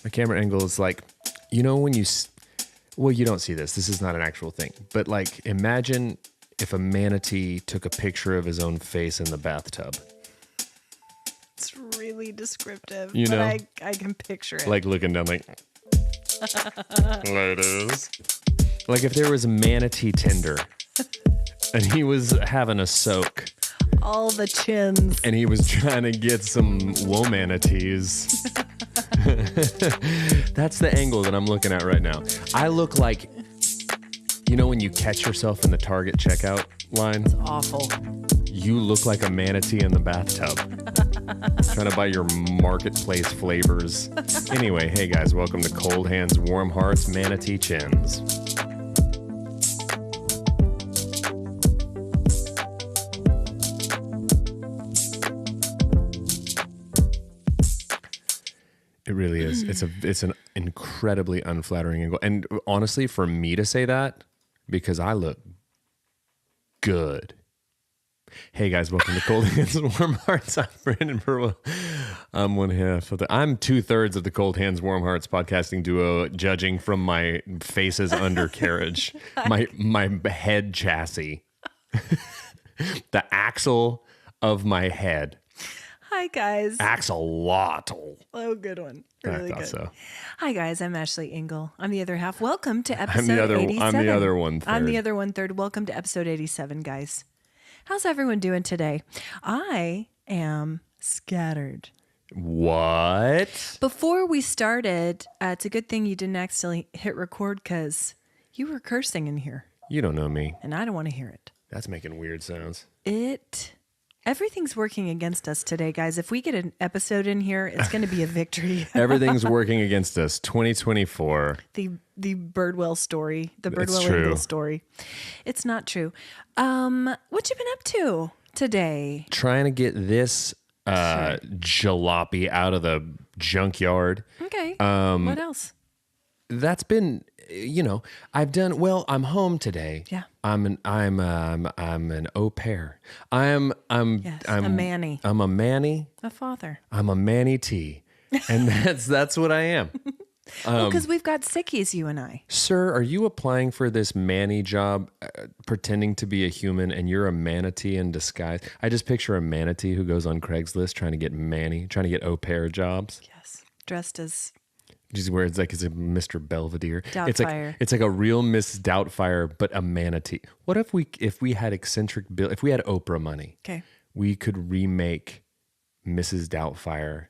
A camera angle is like, you know, when you, well, you don't see this. This is not an actual thing. But like, imagine if a manatee took a picture of his own face in the bathtub. It's really descriptive. You know? But I can picture it. Like looking down like, ladies. Like if there was a manatee Tinder and he was having a soak. All the chins. And he was trying to get some womanatees. That's the angle that I'm looking at right now. I look like, you know when you catch yourself in the Target checkout line? It's awful. You look like a manatee in the bathtub. Trying to buy your marketplace flavors. Anyway, hey guys, welcome to Cold Hands, Warm Hearts, Manatee Chins. It really is. It's an incredibly unflattering angle. And honestly, for me to say that, because I look good. Hey guys, welcome to Cold Hands and Warm Hearts. I'm Brandon Birdwell. I'm one half of I'm 2/3 of the Cold Hands Warm Hearts podcasting duo, judging from my face's undercarriage, my head chassis, the axle of my head. Hi, guys. Axolotl. Oh, good one. Really I thought good. so. Hi, guys. I'm Ashley Engle. I'm the other half. Welcome to episode I'm the other 87. I'm the other one third. I'm the other one third. Welcome to episode 87, guys. How's everyone doing today? I am scattered. What? Before we started, it's a good thing you didn't accidentally hit record because you were cursing in here. You don't know me. And I don't want to hear it. That's making weird sounds. Everything's working against us today, guys. If we get an episode in here, it's going to be a victory. Everything's working against us. 2024. The Birdwell story, the It's Birdwell true. Engle story. It's not true. What you been up to today? Trying to get this jalopy out of the junkyard. Okay. What else? That's been, I've done well. I'm home today. Yeah. I'm an au pair. I'm a manny. I'm a manny. A father. I'm a manatee, and that's what I am. Because we've got sickies, you and I. Sir, are you applying for this manny job, pretending to be a human, and you're a manatee in disguise? I just picture a manatee who goes on Craigslist trying to get au pair jobs. Yes. Dressed as... Just where it's like it's a Mr. Belvedere. Doubtfire. It's like a real Miss Doubtfire, but a manatee. What if we had eccentric Bill? If we had Oprah money, Okay. we could remake Mrs. Doubtfire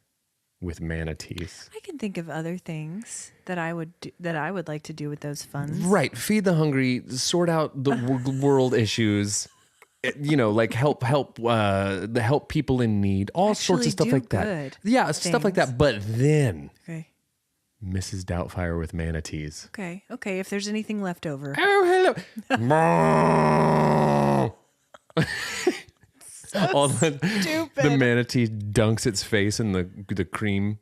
with manatees. I can think of other things that I would like to do with those funds. Right, feed the hungry, sort out the world issues. Like help people in need, all sorts of stuff like that. Yeah, stuff like that. But then. Okay. Mrs. Doubtfire with manatees. Okay. If there's anything left over. Oh, hello. Stupid. The manatee dunks its face in the cream.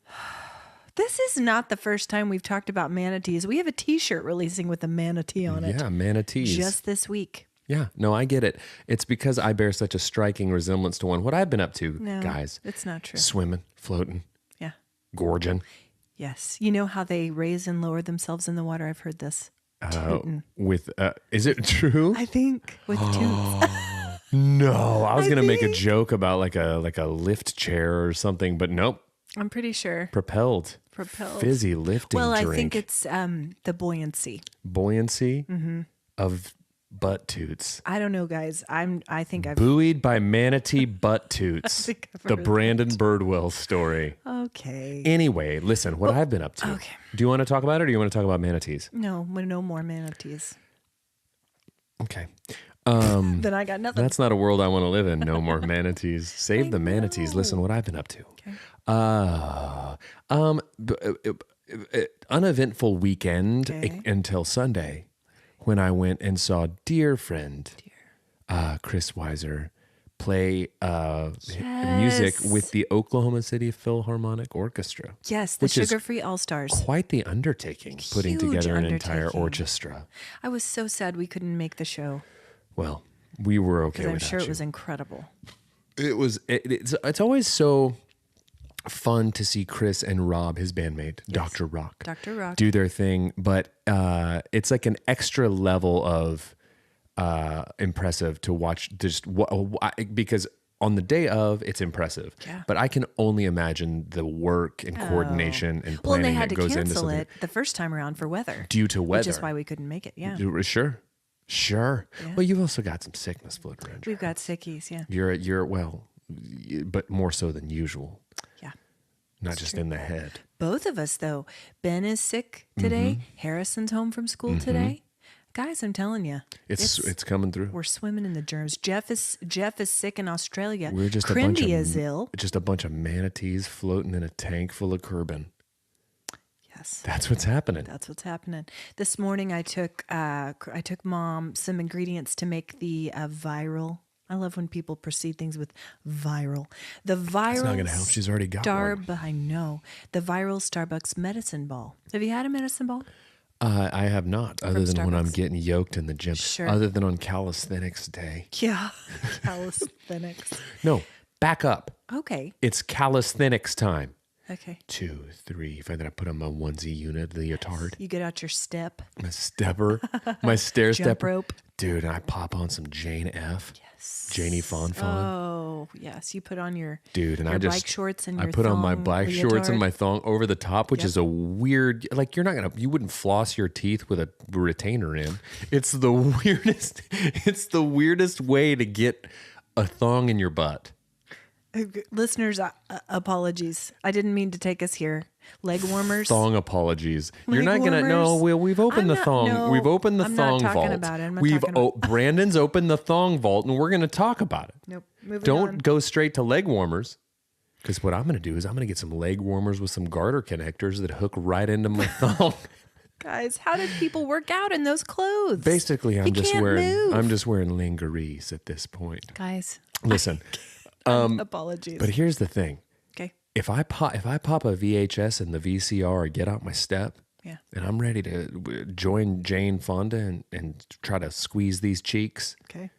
This is not the first time we've talked about manatees. We have a T-shirt releasing with a manatee on it. Yeah, manatees. Just this week. Yeah, no, I get it. It's because I bear such a striking resemblance to one. What I've been up to, guys. It's not true. Swimming, floating. Yeah. Gorging. Yes. You know how they raise and lower themselves in the water? I've heard this. Is it true? I think with toots. No, I was going to make a joke about like a lift chair or something, but nope. I'm pretty sure. Propelled. Fizzy lifting Well, drink. I think it's the buoyancy. Buoyancy of butt toots. I don't know, guys. I think I've... Buoyed by manatee butt toots. think I've The heard Brandon Birdwell story. Okay. Anyway, listen, what I've been up to. Okay. Do you want to talk about it or do you want to talk about manatees? No more manatees. Okay. Then I got nothing. That's not a world I want to live in. No more manatees. Save the manatees. Listen, what I've been up to. Okay. Uneventful weekend until Sunday when I went and saw dear friend Chris Weiser play music with the Oklahoma City Philharmonic Orchestra. Yes, the Sugar-Free All-Stars. Quite the undertaking, putting Huge together an entire undertaking. orchestra. I was so sad we couldn't make the show. Well, we were okay Because I'm without sure you. it was incredible. It's always so fun to see Chris and Rob, his bandmate, Dr. Rock, Dr. Rock. do their thing. But it's like an extra level of impressive to watch. Because on the day of, it's impressive. Yeah. But I can only imagine the work and coordination and Well, and they planning had that to goes into cancel something. it the first time around for weather. Due to weather. Which is why we couldn't make it. Yeah. Sure. Yeah. Well, you've also got some sickness floating around. We've got sickies. Yeah. You're well, but more so than usual. Yeah. Not just in the head. Both of us, though. Ben is sick today. Harrison's home from school today. Guys, I'm telling you, It's coming through. we're swimming in the germs. Jeff is sick in Australia. We're just Crindy is ill. Just a bunch of manatees floating in a tank full of curbin. Yes, That's what's happening. that's what's happening. This morning, I took Mom some ingredients to make the viral. I love when people precede things with viral. The viral. It's not going to help. She's already got one. I know the viral Starbucks medicine ball. Have you had a medicine ball? I have not, other than when I'm Starbucks. getting yoked in the gym. Sure. Other than on calisthenics day. Yeah, calisthenics. No, back up. Okay. It's calisthenics time. Okay. 2, 3. If I then I put on my onesie unit, leotard, You get out your step. my stepper, my stair Jump stepper. rope. Dude, and I pop on some Jane F. Yes. Janie Fawn. Oh, yes. You put on your Dude, and your I just bike shorts and I your put on my thong black shorts and leotard. my thong over the top, which is a weird. Like you wouldn't floss your teeth with a retainer in. It's the weirdest. It's the weirdest way to get a thong in your butt. Listeners, apologies. I didn't mean to take us here. Leg warmers. Thong apologies. You're Leg not gonna. No, warmers? we've opened I'm the not- thong. no, We've opened the I'm not thong talking vault. about it. I'm not talking about- Brandon's opened the thong vault, and we're gonna talk about it. Nope. Moving Don't on. go straight to leg warmers. Because what I'm going to do is I'm going to get some leg warmers with some garter connectors that hook right into my thong. Guys, how did people work out in those clothes? Basically, You I'm just can't wearing move. lingeries at this point. Guys, Listen, apologies. but here's the thing: Okay. if I pop a VHS in the VCR or get out my step, Yeah. and I'm ready to join Jane Fonda and try to squeeze these cheeks, Okay.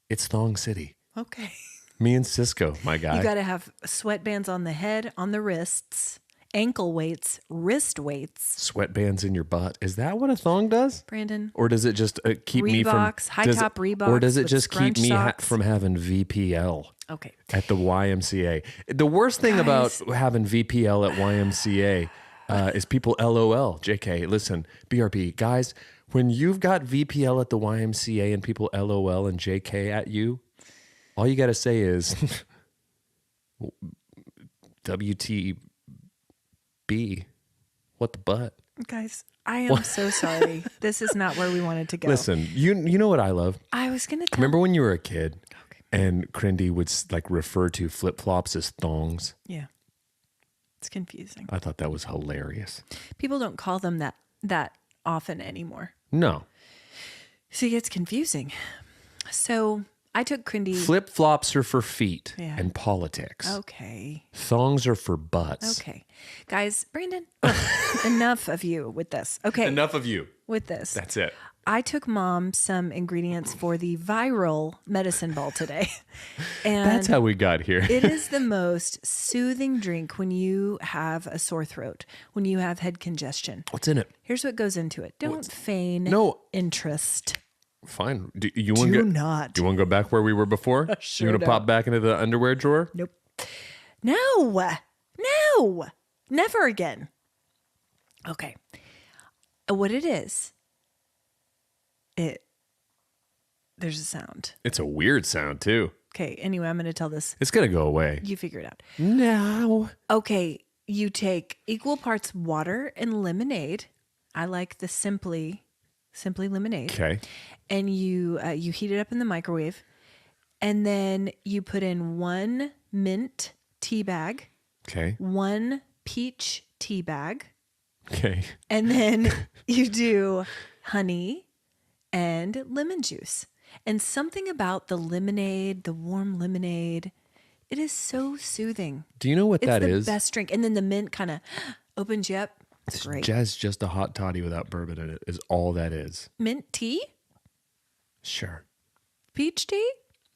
it's Thong City. Okay. Me and Cisco, my guy. You got to have sweatbands on the head, on the wrists, ankle weights, wrist weights. Sweatbands in your butt. Is that what a thong does? Brandon. Or does it just keep me from Reeboks, high-top Reeboks Or does it with just keep scrunch me socks. from having VPL Okay. at the YMCA? The worst thing about having VPL at YMCA is people LOL. JK, listen, BRB guys, when you've got VPL at the YMCA and people LOL and JK at you, all you got to say is WTB. What the butt? Guys, I am so sorry. This is not where we wanted to go. Listen, you know what I love? I was going to tell Remember when you were a kid and Crindy would like refer to flip-flops as thongs? Yeah. It's confusing. I thought that was hilarious. People don't call them that often anymore. No. See, it's confusing. So I took Crindy. Flip-flops are for feet Yeah. and politics. Okay. Thongs are for butts. Okay. Guys, Brandon, enough of you with this. Okay. Enough of you. With this. That's it. I took Mom some ingredients for the viral medicine ball today. And That's how we got here. it is the most soothing drink when you have a sore throat, when you have head congestion. What's in it? Here's what goes into it. Don't feign No. interest. Fine. Do you want Do to not. Do you want to go back where we were before? Sure You want to pop back into the underwear drawer? Nope. No. Never again. Okay. What it is, there's a sound. It's a weird sound too. Okay. Anyway, I'm going to tell this. It's gonna go away. You figure it out. No. Okay. You take equal parts water and lemonade. I like the simply lemonade. Okay. And you heat it up in the microwave, and then you put in 1 mint tea bag, Okay. 1 peach tea bag, Okay. and then you do honey and lemon juice. And something about the lemonade, the warm lemonade, it is so soothing. Do you know what It's that the is? best drink. And then the mint kind of opens you up. It's great. Just a hot toddy without bourbon in it is all that is. Mint tea? Sure. Peach tea?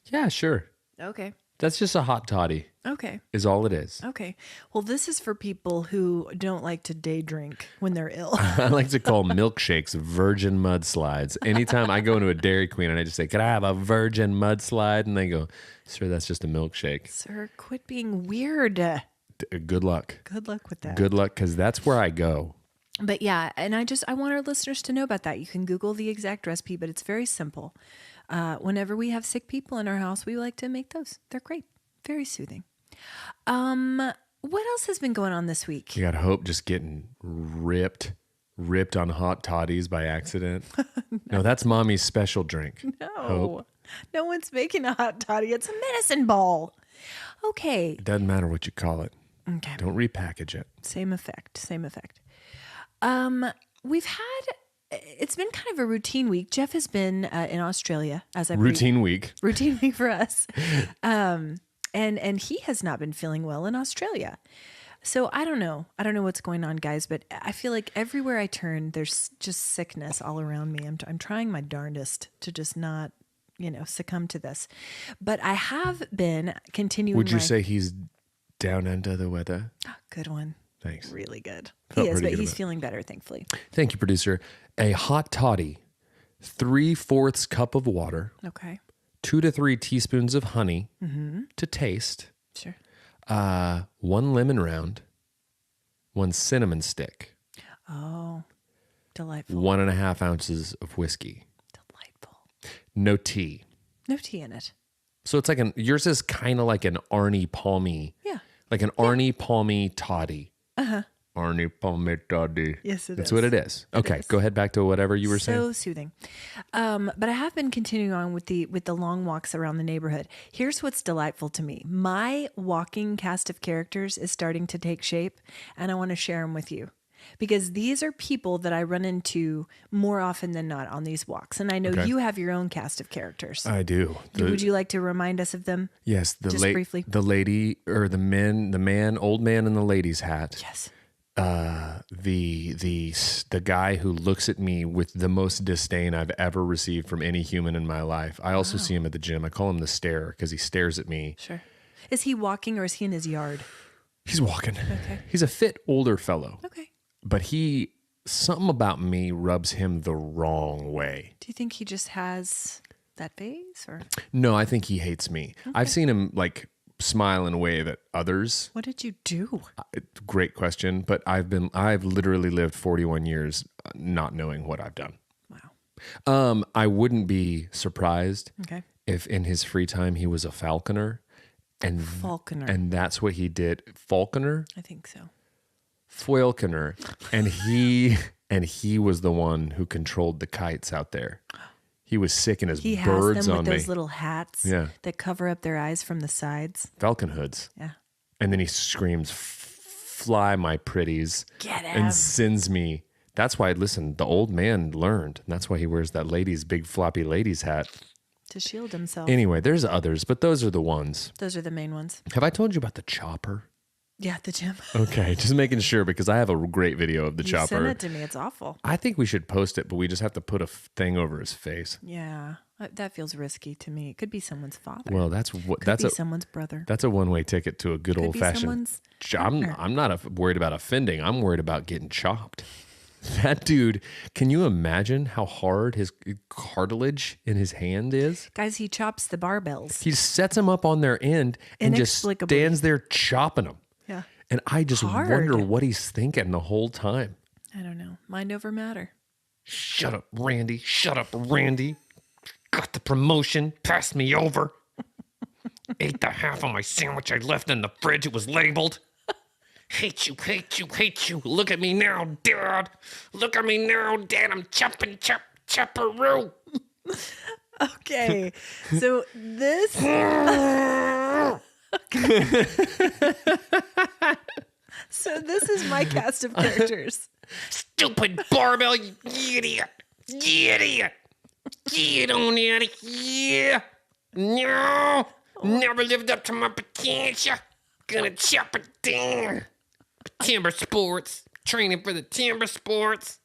Yeah, sure. Okay. That's just a hot toddy Okay. is all it is. Okay. Well, this is for people who don't like to day drink when they're ill. I like to call milkshakes virgin mudslides. Anytime I go into a Dairy Queen and I just say, "Can I have a virgin mudslide?" And they go, "Sir, that's just a milkshake." Sir, quit being weird. Good luck. Good luck with that. Good luck, because that's where I go. But yeah, and I want our listeners to know about that. You can Google the exact recipe, but it's very simple. Whenever we have sick people in our house, we like to make those. They're great. Very soothing. What else has been going on this week? You got Hope just getting ripped on hot toddies by accident. No, that's mommy's special drink. No. Hope. No one's making a hot toddy. It's a medicine ball. Okay. It doesn't matter what you call it. Okay. Don't repackage it. Same effect. Same effect. It's been kind of a routine week. Jeff has been in Australia as I Routine week. Routine week for us. And he has not been feeling well in Australia. So I don't know. I don't know what's going on, guys, but I feel like everywhere I turn, there's just sickness all around me. I'm trying my darndest to just not, succumb to this. But I have been continuing. Would you say he's down under the weather? Oh, good one. Thanks. Really good. Felt He is, pretty but good he's about it. feeling better, thankfully. Thank you, producer. A hot toddy, 3/4 cup of water, Okay. 2 to 3 teaspoons of honey to taste, Sure. 1 lemon round, 1 cinnamon stick, Oh, delightful. 1.5 ounces of whiskey, Delightful. no tea. No tea in it. So it's like yours is kind of like an Arnie Palmy, Yeah. like an Arnie Palmy toddy. Arnie Palmy toddy. Yes, it That's is. what it is. Okay, go ahead back to whatever you were saying. So soothing. But I have been continuing on with the long walks around the neighborhood. Here's what's delightful to me. My walking cast of characters is starting to take shape, and I want to share them with you. Because these are people that I run into more often than not on these walks. And I know you have your own cast of characters. I do. Would you like to remind us of them? Yes, Just briefly? the lady or the man, old man in the lady's hat. Yes. The guy who looks at me with the most disdain I've ever received from any human in my life. I also see him at the gym. I call him the stare because he stares at me. Sure. Is he walking or is he in his yard? He's walking. Okay. He's a fit older fellow, Okay. but something about me rubs him the wrong way. Do you think he just has that face or No, I think he hates me. I've seen him like smile and wave at others. what did you do? Great question, but I've literally lived 41 years not knowing what I've done. Wow. I wouldn't be surprised Okay. if in his free time he was a falconer and Falconer. and that's what he did. Falconer, I think so. Foilconer, and he was the one who controlled the kites out there. He was sicking his He has birds them on with those me. little hats Yeah. that cover up their eyes from the sides. Falcon hoods. Yeah. And then he screams, "Fly, my pretties," Get him. and sends me. That's why, listen, the old man learned. And that's why he wears that big floppy lady's hat. To shield himself. Anyway, there's others, but those are the ones. Those are the main ones. Have I told you about the chopper? Yeah, at the gym. Okay, just making sure because I have a great video of the You chopper. sent it to me. It's awful. I think we should post it, but we just have to put a thing over his face. Yeah. That feels risky to me. It could be someone's father. Well, Could be someone's brother. that's a one-way ticket to a good Could be old-fashioned. someone's I'm not worried about offending. I'm worried about getting chopped. That dude, can you imagine how hard his cartilage in his hand is? Guys, he chops the barbells. He sets them up on their end and just Inexplicably. stands there chopping them. Yeah. And I just Hard. wonder what he's thinking the whole time. I don't know. Mind over matter. Shut up, Randy. Shut up, Randy. Got the promotion. Passed me over. Ate the half of my sandwich I left in the fridge. It was labeled. Hate you, hate you, hate you. Look at me now, Dad. Look at me now, Dad. I'm chopperoo. Okay. So this. So this is my cast of characters. Stupid barbell, you idiot. You idiot. Get on out of here. No. Never lived up to my potential. Gonna chop it down. Timber sports. Training for the timber sports.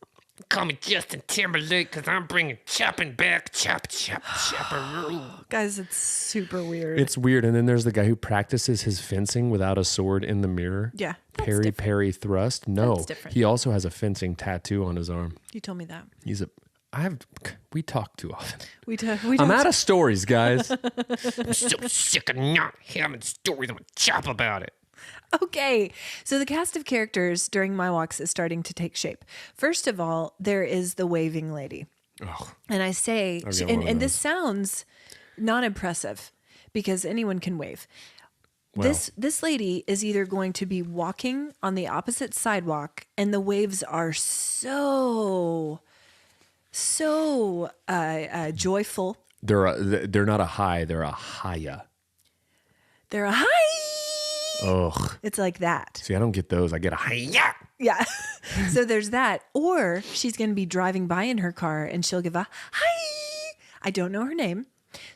Call me Justin Timberlake because I'm bringing chopping back. Chop, chop, chopperoo. Guys, it's super weird. It's weird. And then there's the guy who practices his fencing without a sword in the mirror. Yeah, that's Parry, different. parry, thrust. No, That's different. he also has a fencing tattoo on his arm. You told me that. We talk too often. We I'm out of stories, guys. I'm so sick of not having stories. I'm going to chop about it. Okay, so the cast of characters during my walks is starting to take shape. First of all, there is the waving lady. Oh, And I say, I'll get one of and those. this sounds not impressive because anyone can wave. Well. This lady is either going to be walking on the opposite sidewalk, and the waves are so joyful. they're not a high. They're a higher. They're a hi. Ugh. It's like that. See, I don't get those. I get a high. Yeah. Yeah. So there's that. Or she's going to be driving by in her car and she'll give a hi. I don't know her name.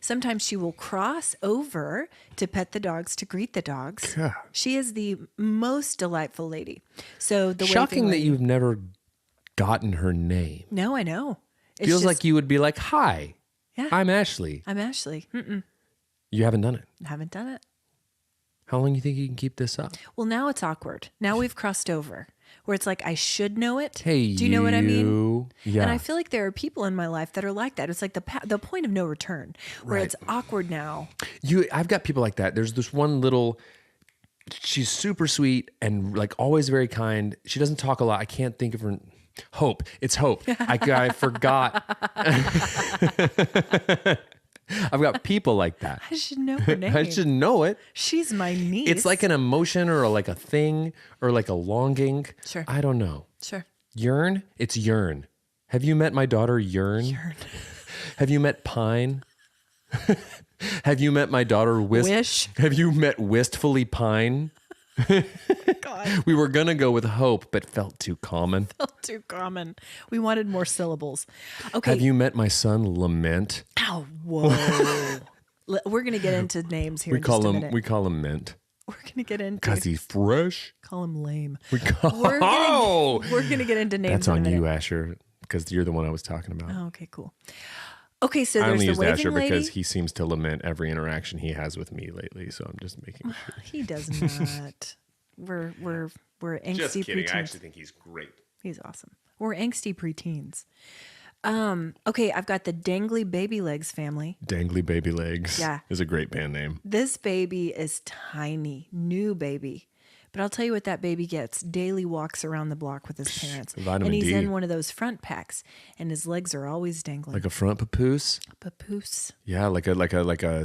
Sometimes she will cross over to pet the dogs, to greet the dogs. God. She is the most delightful lady. So the Shocking waving that lady- you've never gotten her name. No, I know. It's Feels just- like you would be like, "Hi, Yeah. I'm Ashley." I'm Ashley. You haven't done it. Haven't done it. How long do you think you can keep this up? Well, now it's awkward. Now we've crossed over where it's like I should know it. Hey, do you know what I mean? Yeah. And I feel like there are people in my life that are like that. It's like the point of no return, where Right. it's awkward now. I've got people like that. There's this one little. She's super sweet and like always very kind. She doesn't talk a lot. I can't think of her. Hope. It's Hope. I forgot. I've got people like that. I should know her name. I should know it. She's my niece. It's like an emotion or like a thing or like a longing. Sure. I don't know. Sure. Yearn? It's yearn. Have you met my daughter Yearn? Have you met Pine? Have you met my daughter Wish. Have you met Wistfully Pine? God, We were gonna go with Hope, but felt too common. too common. We wanted more syllables. Okay. Have you met my son Lament? Oh, whoa. We're gonna get into names here. We in just a call minute. him. We call him Mint We're gonna get into. because he's fresh. Call him lame. We call. We're Oh, gonna get into names. that's in a on minute. you, Asher, because you're the one I was talking about. Oh, okay, cool. Okay, so I there's only the used waving Asher lady. because he seems to lament every interaction he has with me lately. So I'm just making sure. He does not. We're angsty preteens. think he's great. He's awesome. We're angsty preteens. Okay, I've got the Dangly Baby Legs family. Dangly Baby Legs. Yeah. Is a great band name. This baby is tiny, new baby. But I'll tell you what that baby gets. Daily walks around the block with his parents. Vitamin and he's D. in one of those front packs and his legs are always dangling. Like a front papoose. Papoose, Yeah, like a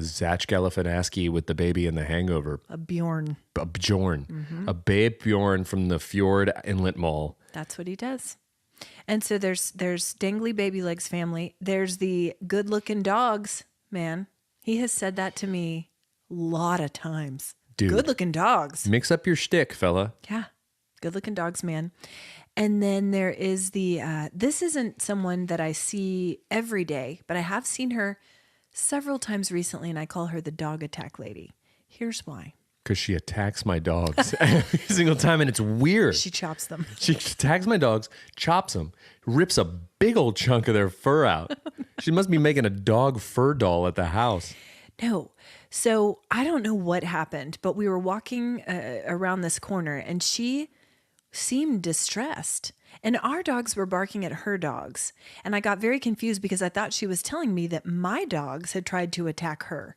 Zach Galifianakis with the baby in The Hangover. a Bjorn. A Bjorn. Mm-hmm. A babe Bjorn from the Fjord Inlet Mall. That's what he does. And so there's Dangly Baby Legs family. There's the good looking dogs, man. He has said that to me a lot of times. Dude. Good looking dogs. Mix up your shtick, fella. Yeah. Good looking dogs, man. And then there is the, this isn't someone that I see every day, but I have seen her several times recently, and I call her the dog attack lady. Here's why. Because she attacks my dogs every single time, and it's weird. She chops them. She attacks my dogs, chops them, rips a big old chunk of their fur out. She must be making a dog fur doll at the house. No. So I don't know what happened, but we were walking around this corner and she seemed distressed. And our dogs were barking at her dogs. And I got very confused because I thought she was telling me that my dogs had tried to attack her,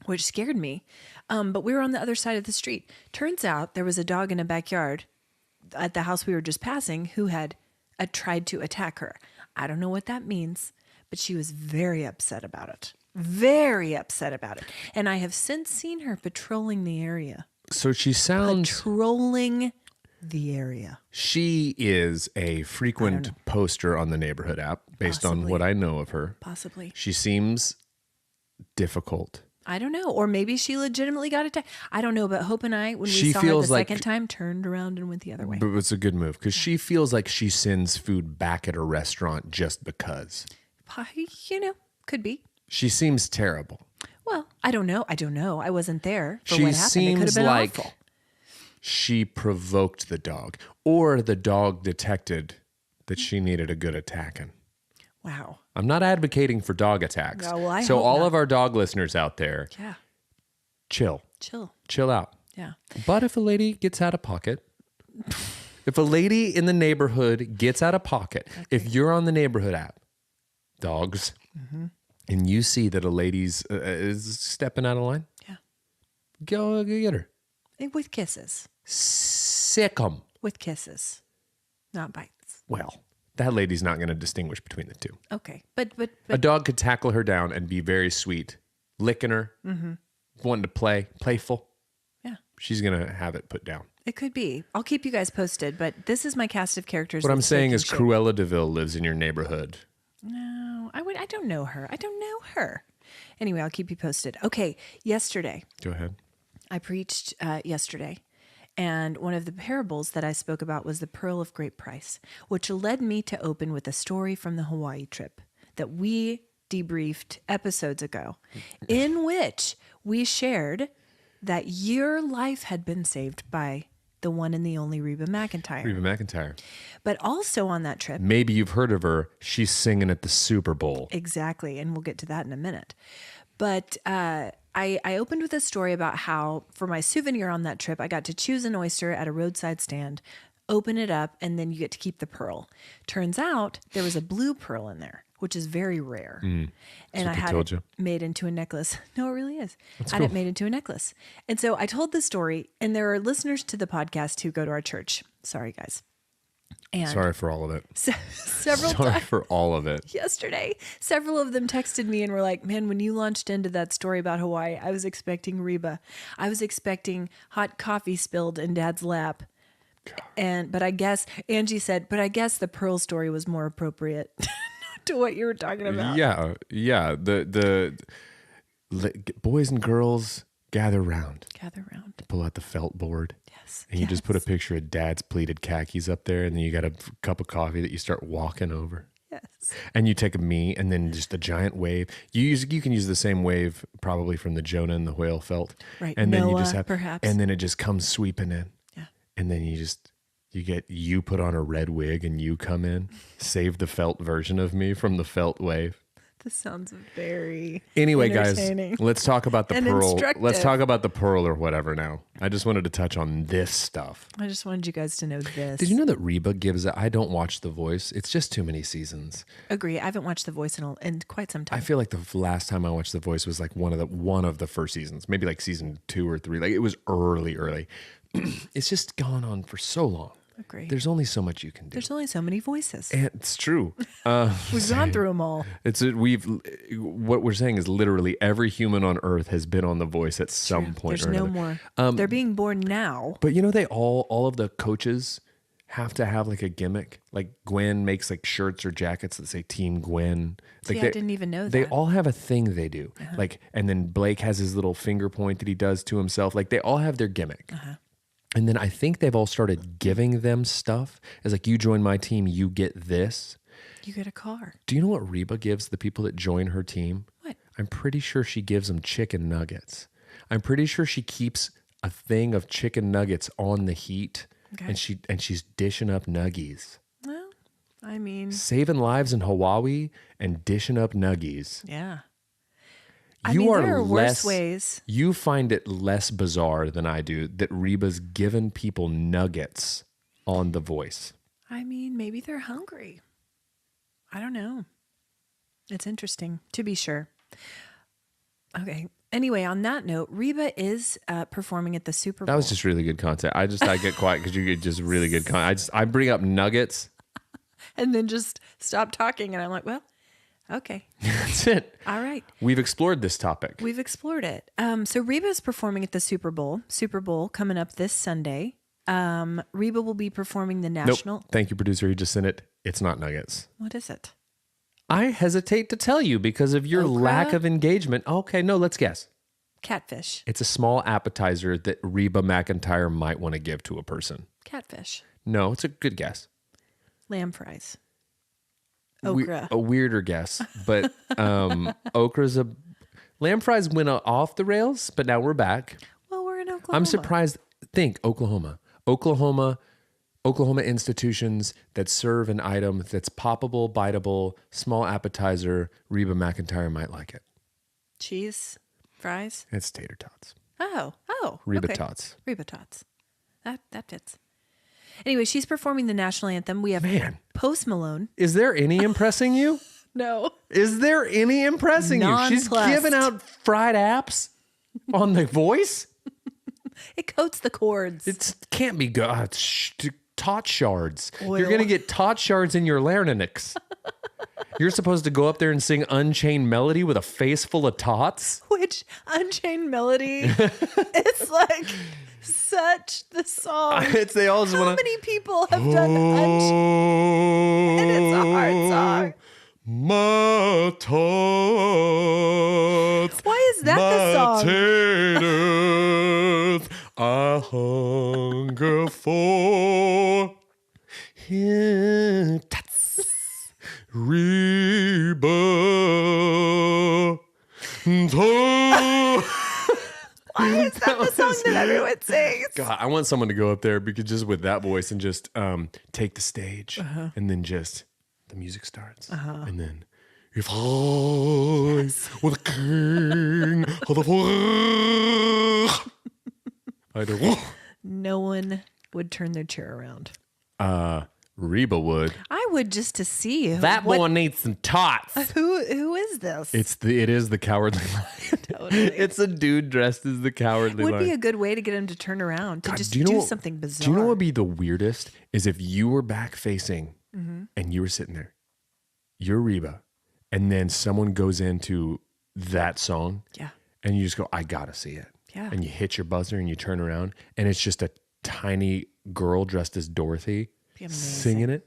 which scared me. But we were on the other side of the street. Turns out there was a dog in a backyard at the house we were just passing who had tried to attack her. I don't know what that means, but she was very upset about it. Very upset about it. And I have since seen her patrolling the area. So she sounds. Patrolling the area. She is a frequent poster on the neighborhood app based on Possibly. what I know of her. Possibly. She seems difficult. I don't know. Or maybe she legitimately got attacked. I don't know. But Hope and I, when we She saw her the feels like- second time, turned around and went the other way. But it's a good move because she feels like she sends food back at a restaurant just because. You know, could be. She seems terrible. Well, I don't know. I wasn't there for She what happened. It could have seems been like awful. she provoked the dog, or the dog detected that she needed a good attacking. Wow. I'm not advocating for dog attacks. No, well, I so hope all not. of our dog listeners out there, Yeah. chill Chill. out. Yeah. But if a lady gets out of pocket, if a lady in the neighborhood gets out of pocket, if you're on the neighborhood app, dogs, and you see that a lady's is stepping out of line, go get her. With kisses. Sick 'em. With kisses. Not bites. Well, that lady's not going to distinguish between the two. Okay. But A dog could tackle her down and be very sweet, licking her, wanting to play, playful. yeah. She's going to have it put down. It could be. I'll keep you guys posted, but this is my cast of characters. What I'm that's saying taking is shape. Cruella DeVille lives in your neighborhood. No, I don't know her. I don't know her. Anyway, I'll keep you posted. Okay, yesterday Go ahead. I preached yesterday, and one of the parables that I spoke about was the pearl of great price, which led me to open with a story from the Hawaii trip that we debriefed episodes ago, in which we shared that your life had been saved by the one and the only Reba McEntire. Reba McEntire. But also on that trip, Maybe you've heard of her. She's singing at the Super Bowl. exactly, and we'll get to that in a minute. But I opened with a story about how for my souvenir on that trip, I got to choose an oyster at a roadside stand, open it up, and then you get to keep the pearl. Turns out there was a blue pearl in there, which is very rare. And I they had told it you. made into a necklace. No, it really is. I had it made into a necklace. And so I told the story, and there are listeners to the podcast who go to our church. Sorry, guys. And Sorry for all of it. several Sorry times for all of it. yesterday, several of them texted me and were like, man, when you launched into that story about Hawaii, I was expecting Reba. I was expecting hot coffee spilled in Dad's lap. But I guess, Angie said, but I guess the pearl story was more appropriate to what you were talking about. Yeah. The boys and girls gather round. Gather around. Pull out the felt board. Yes. And you just put a picture of Dad's pleated khakis up there, and then you got a cup of coffee that you start walking over. Yes. And you take a me, and then just the giant wave. You can use the same wave probably from the Jonah and the whale felt. Right. And then you Noah, just have perhaps. and then it just comes sweeping in. Yeah. And then you put on a red wig and you come in, save the felt version of me from the felt wave. This sounds very Anyway, guys, entertaining. let's talk about the And pearl. instructive. Let's talk about the pearl or whatever now. I just wanted to touch on this stuff. I just wanted you guys to know this. Did you know that Reba gives I don't watch The Voice. It's just too many seasons. Agree. I haven't watched The Voice in quite some time. I feel like the last time I watched The Voice was like one of the first seasons, maybe like season 2 or 3. Like it was early. It's just gone on for so long. Agree. There's only so much you can do. There's only so many voices. And it's true. We've gone through them all. What we're saying is literally every human on earth has been on The Voice at some point. There's or no another. more. They're being born now. But they all of the coaches have to have like a gimmick. Like Gwen makes like shirts or jackets that say Team Gwen. Like See, I didn't even know that. They all have a thing they do. Like, and then Blake has his little finger point that he does to himself. Like they all have their gimmick. And then I think they've all started giving them stuff as like, you join my team, you get this. You get a car. Do you know what Reba gives the people that join her team? What? I'm pretty sure she gives them chicken nuggets. I'm pretty sure she keeps a thing of chicken nuggets on the heat, Okay. and she's dishing up nuggies, Well, I mean, saving lives in Hawaii and dishing up nuggies. yeah. There are worse ways. You find it less bizarre than I do that Reba's given people nuggets on The Voice. I mean, maybe they're hungry. I don't know. It's interesting, to be sure. Okay. Anyway, on that note, Reba is performing at the Super Bowl. That was just really good content. I get quiet because you get just really good content. I bring up nuggets. And then just stop talking. And I'm like, well, okay. That's it. All right. We've explored this topic. We've explored it. So Reba is performing at the Super Bowl. Super Bowl coming up this Sunday. Reba will be performing the national. Nope. Thank you, producer. He just sent it. It's not nuggets. What is it? I hesitate to tell you because of your Okra? lack of engagement. Okay, no, let's guess. Catfish. It's a small appetizer that Reba McEntire might want to give to a person. Catfish. No, it's a good guess. Lamb fries. We- Okra. a weirder guess, but okra's lamb fries went off the rails, but now we're back. Well, we're in Oklahoma. I'm surprised. Think Oklahoma. Oklahoma institutions that serve an item that's poppable, biteable, small appetizer. Reba McEntire might like it. Cheese, fries. It's tater tots. Oh, Reba okay. tots. Reba tots. That fits. Anyway, she's performing the national anthem. We have Post Malone. Is there any impressing you? No. Is there any impressing you? She's Nonplussed. giving out fried apps on the voice? It coats the chords. It can't be good. Tot shards. Oil. You're going to get tot shards in your larynx. You're supposed to go up there and sing Unchained Melody with a face full of tots? Which Unchained Melody is like such the song. They all just How want to. many people have done Unchained? And it's a hard song. My tots. Why is that the song? Taters, I hunger for him. Tots. Reba. Why is that the song that everyone sings? God, I want someone to go up there because just with that voice and just take the stage and then just the music starts and then if I were the king of the forest, I'd No one would turn their chair around. Reba would. I would just to see That boy needs some tots. Who is this? It is the Cowardly Lion. Totally. It's a dude dressed as the Cowardly would Lion. be a good way to get him to turn around to God, just do you know something bizarre. Do you know what would be the weirdest is if you were back facing and you were sitting there, you're Reba, and then someone goes into that song, and you just go, I gotta see it, and you hit your buzzer and you turn around, and it's just a tiny girl dressed as Dorothy singing it.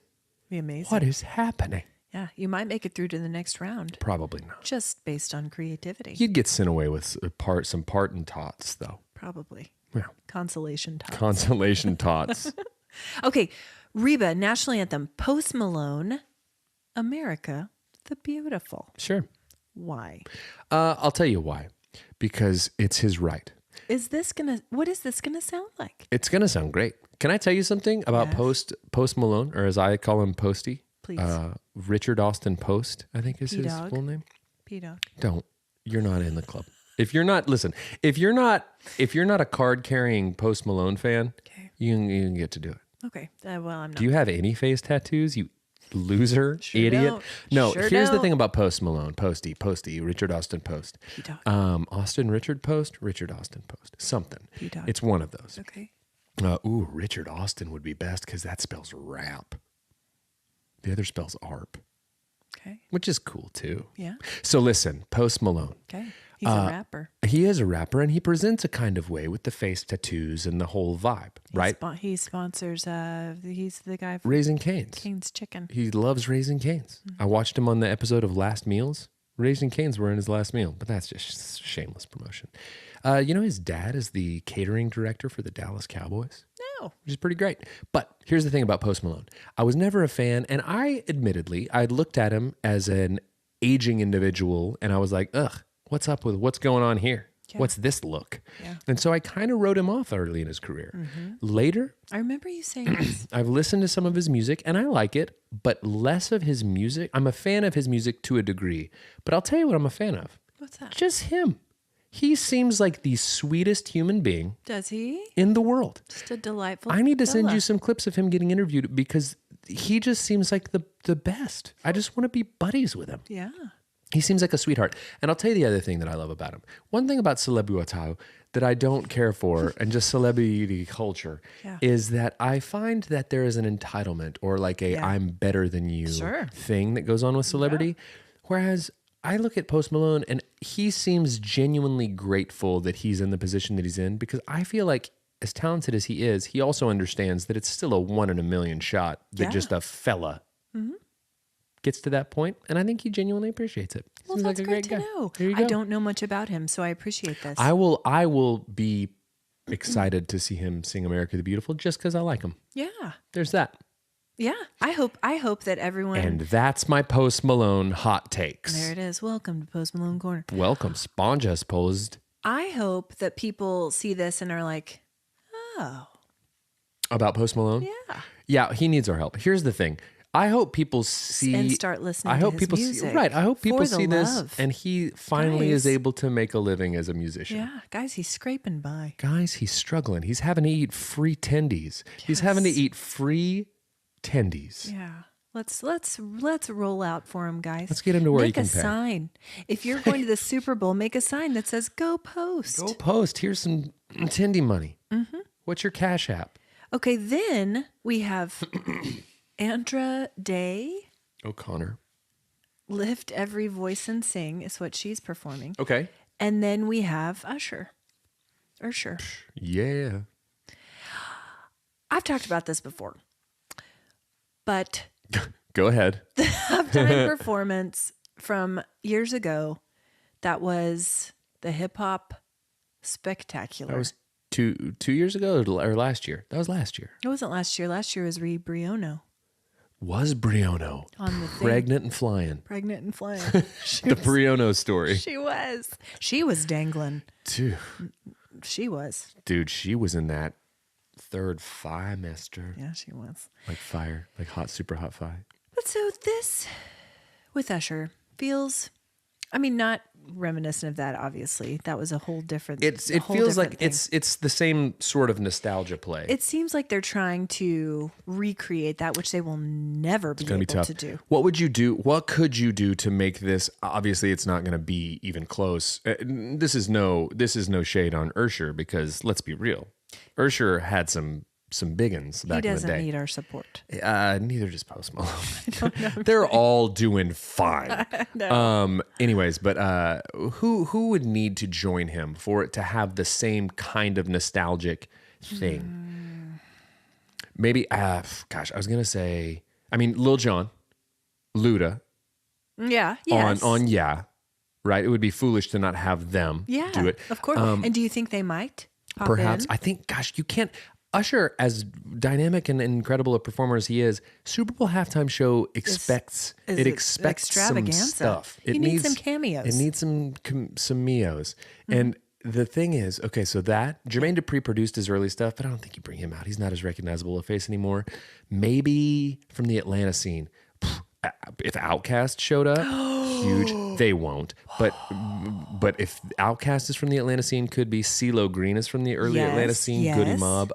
Be amazing. What is happening? Yeah, you might make it through to the next round. Probably not. Just based on creativity. You'd get sent away with some Parton tots, though. Probably. Yeah. Consolation tots. Consolation tots. Okay, Reba, national anthem. Post Malone, America the Beautiful. Sure. Why? I'll tell you why. Because it's his right. What is this gonna sound like? It's gonna sound great. Can I tell you something about Post Malone, or as I call him, Posty? Please. Richard Austin Post, I think is his P-Dog. full name. P-Dog. Don't. You're not in the club. If you're not a card carrying Post Malone fan, you can get to do it. Okay. Well, I'm not. Do you have any face tattoos, you loser, idiot? don't. No, Sure here's the don't. thing about Post Malone. Posty, Richard Austin Post. P-Dog. Austin Richard Post, Richard Austin Post. Something. P-Dog. It's one of those. Okay. Richard Austin would be best because that spells rap. The other spells ARP, Okay. which is cool too. Yeah. So listen, Post Malone. Okay. He's a rapper. He is a rapper and he presents a kind of way with the face tattoos and the whole vibe, right? He sponsors. He's the guy from Raising Cane's. Cane's Chicken. He loves Raising Cane's. I watched him on the episode of Last Meals. Raising Cane's were in his last meal, but that's just shameless promotion. You know, his dad is the catering director for the Dallas Cowboys. No. Which is pretty great. But here's the thing about Post Malone. I was never a fan, and I looked at him as an aging individual, and I was like, ugh, what's up with what's going on here? Yeah. What's this look? Yeah. And so I kind of wrote him off early in his career. Later, I remember you saying this. I've listened to some of his music, and I like it, but less of his music. I'm a fan of his music to a degree, but I'll tell you what I'm a fan of. What's that? Just him. He seems like the sweetest human being Does he? in the world. Just a delightful. I need to send fella. you some clips of him getting interviewed because he just seems like the best. I just want to be buddies with him. Yeah. He seems like a sweetheart. And I'll tell you the other thing that I love about him. One thing about celebrity that I don't care for and just celebrity culture is that I find that there is an entitlement or like a I'm better than you thing that goes on with celebrity. Whereas I look at Post Malone and he seems genuinely grateful that he's in the position that he's in because I feel like as talented as he is, he also understands that it's still a 1 in a million shot that just a fella gets to that point, and I think he genuinely appreciates it. Well, Seems that's like a great great to guy. know. There you I go. don't know much about him, so I appreciate this. I will be excited to see him sing "America the Beautiful" just because I like him. Yeah. There's that, Yeah. I hope that everyone. and that's my Post Malone hot takes. There it is. Welcome to Post Malone Corner. Welcome, Sponge has posed. I hope that people see this and are like, oh, About Post Malone? Yeah. Yeah, he needs our help. Here's the thing. I hope people see And start listening I to hope his people music. see right. I hope people For the see this love. and he finally is Guys. able to make a living as a musician. Yeah, guys, he's scraping by. Guys, he's struggling. He's having to eat free tendies. He's having to Yes. eat free tendies. Yeah. Let's roll out for him, guys. Let's get him to where he make can a pay. sign. If you're going to the Super Bowl, make a sign that says "Go Post." Go Post. Here's some tendy money. What's your Cash App? Okay, then we have Andra Day. O'Connor. Lift Every Voice and Sing is what she's performing. Okay. And then we have Usher. Yeah. I've talked about this before, but Go ahead. halftime performance from years ago that was the hip hop spectacular. That was two years ago or last year? That was last year. It wasn't last year. Last year was Ree Briono. Was Briono On the thing. pregnant and flying? Pregnant and flying. The Briono story. She was. She was dangling. Dude, She was. she was in that third trimester. Yeah, she was. Like fire, like hot, super hot fire. But so this with Usher feels, I mean, not reminiscent of that, obviously. That was a whole different It whole feels different like thing. it's the same sort of nostalgia play. It seems like they're trying to recreate that, which they will never be It's gonna able be tough to do. What would you do? What could you do to make this? Obviously, it's not going to be even close. This is no shade on Ursher because let's be real, Ursher had some big uns back He in the doesn't day. need our support. Neither does Post Malone. They're all doing fine. Anyways, but who would need to join him for it to have the same kind of nostalgic thing? Maybe. Gosh, I was gonna say. I mean, Lil Jon, Luda. Yeah. Yes. On yeah, right. It would be foolish to not have them Yeah. do it. Of course. And do you think they might? Pop Perhaps. in? I think, gosh, you can't. Usher, as dynamic and incredible a performer as he is, Super Bowl halftime show expects is it it expects some extravaganza? stuff. He needs some cameos. It needs some meos. And the thing is, okay, so that Jermaine Dupri produced his early stuff, but I don't think you bring him out. He's not as recognizable a face anymore. Maybe from the Atlanta scene. If Outkast showed up, huge. They won't. But if Outkast is from the Atlanta scene, could be CeeLo Green is from the early Yes, Atlanta scene. yes. Goody Mob.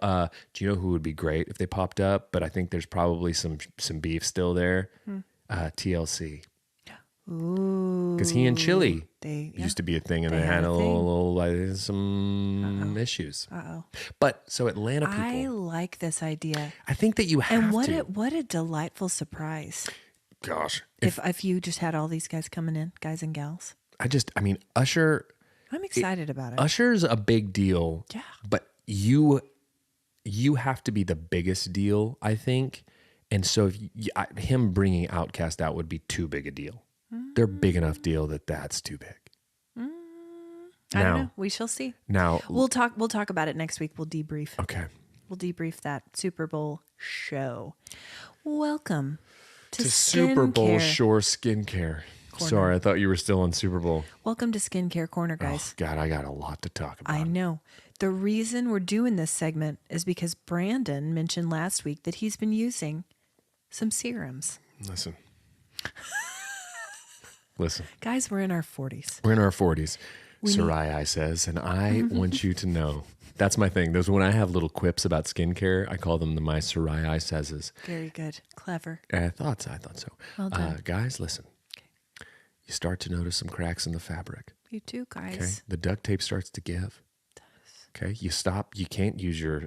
Do you know who would be great if they popped up? But I think there's probably some beef still there. TLC. Ooh. Because he and Chili They used to be a thing, and They they had had a a thing. little some issues. Uh-oh. But so Atlanta people, I like this idea. I think that you have And what to. what a delightful surprise. Gosh, If you just had all these guys coming in, guys and gals. I mean, Usher. I'm excited about it. Usher's a big deal. Yeah. But you have to be the biggest deal, I think. And so him bringing Outkast out would be too big a deal. They're big enough deal that's too big. I Now- don't know. We shall see. Now, We'll talk about it next week. We'll debrief. okay. We'll debrief that Super Bowl show. Welcome to Super Bowl Skincare. Shore Skincare. Sorry, I thought you were still on Super Bowl. Welcome to Skincare Corner, guys. Oh, God, I got a lot to talk about. I know. The reason we're doing this segment is because Brandon mentioned last week that he's been using some serums. Listen. Listen. Guys, we're in our 40s. We're in our 40s. Sarai says, and I want you to know. That's my thing. Those when I have little quips about skincare, I call them my Sarai says. Very good. Clever. I thought so. Well done. Guys, listen. You start to notice some cracks in the fabric. You too, guys. Okay. The duct tape starts to give. Okay. You stop. You can't use your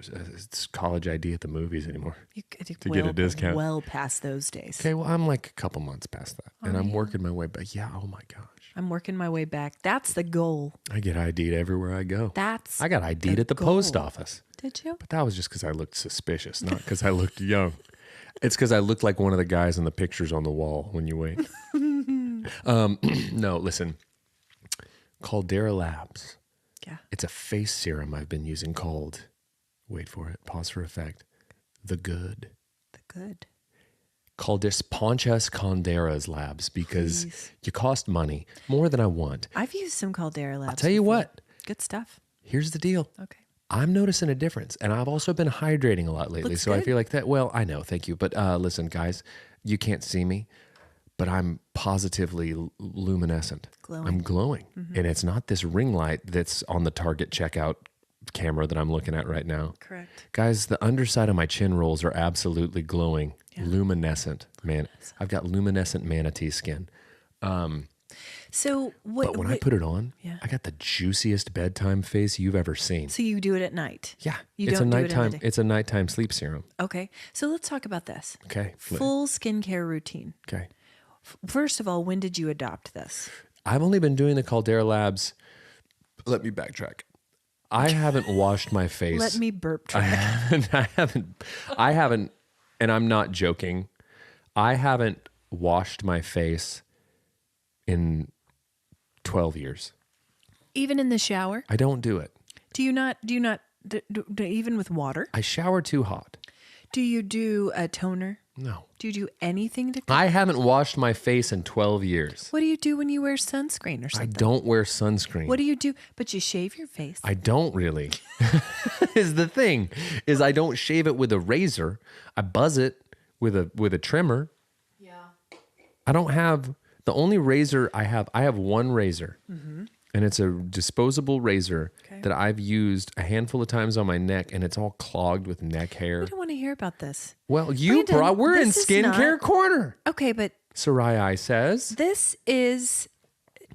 college ID at the movies anymore. You To get a discount. Well past those days. Okay. Well, I'm like a couple months past that. And I'm working my way back. Yeah. Oh my gosh. I'm working my way back. That's the goal. I get ID'd everywhere I go. I got ID'd the at the post goal. office. Did you? But that was just because I looked suspicious, not because I looked young. It's because I looked like one of the guys in the pictures on the wall when you wait. No, listen. Caldera Labs. Yeah. It's a face serum I've been using called, wait for it, pause for effect, The Good. The good. Called this Ponchas Caldera's Labs because Please. you cost money, more than I want. I've used some Caldera Labs. I'll tell you before. what, Good stuff. here's the deal. Okay. I'm noticing a difference. And I've also been hydrating a lot lately. Looks so I good. feel like that, well, I know, thank you. But listen, guys, you can't see me, but I'm positively luminescent. Glowing. I'm glowing. And it's not this ring light that's on the Target checkout camera that I'm looking at right now. Correct. Guys, the underside of my chin rolls are absolutely glowing, luminescent. Man, I've got luminescent manatee skin. So what? But when I put it on, Yeah. I got the juiciest bedtime face you've ever seen. So you do it at night? Yeah, You it's don't a do it in the nighttime. day? It's a nighttime sleep serum. Okay. So let's talk about this. Okay, Full skincare routine. okay. First of all, when did you adopt this? I've only been doing the Caldera Labs. Let me backtrack. I haven't washed my face. Let me burp I track. haven't, and I'm not joking. I haven't washed my face in 12 years. Even in the shower? I don't do it. Do you not, even with water? I shower too hot. Do you do a toner? No. Do you do anything to? I haven't washed my face in 12 years. What do you do when you wear sunscreen or I something? don't wear sunscreen. What do you do? But you shave your face. I don't really. Is the thing is I don't shave it with a razor. I buzz it with a trimmer. Yeah. I don't have the only razor I have one razor. And it's a disposable razor that I've used a handful of times on my neck, and it's all clogged with neck hair. I don't want to hear about this. Well, we're in this is skincare not- corner. Okay, but Sarai says this is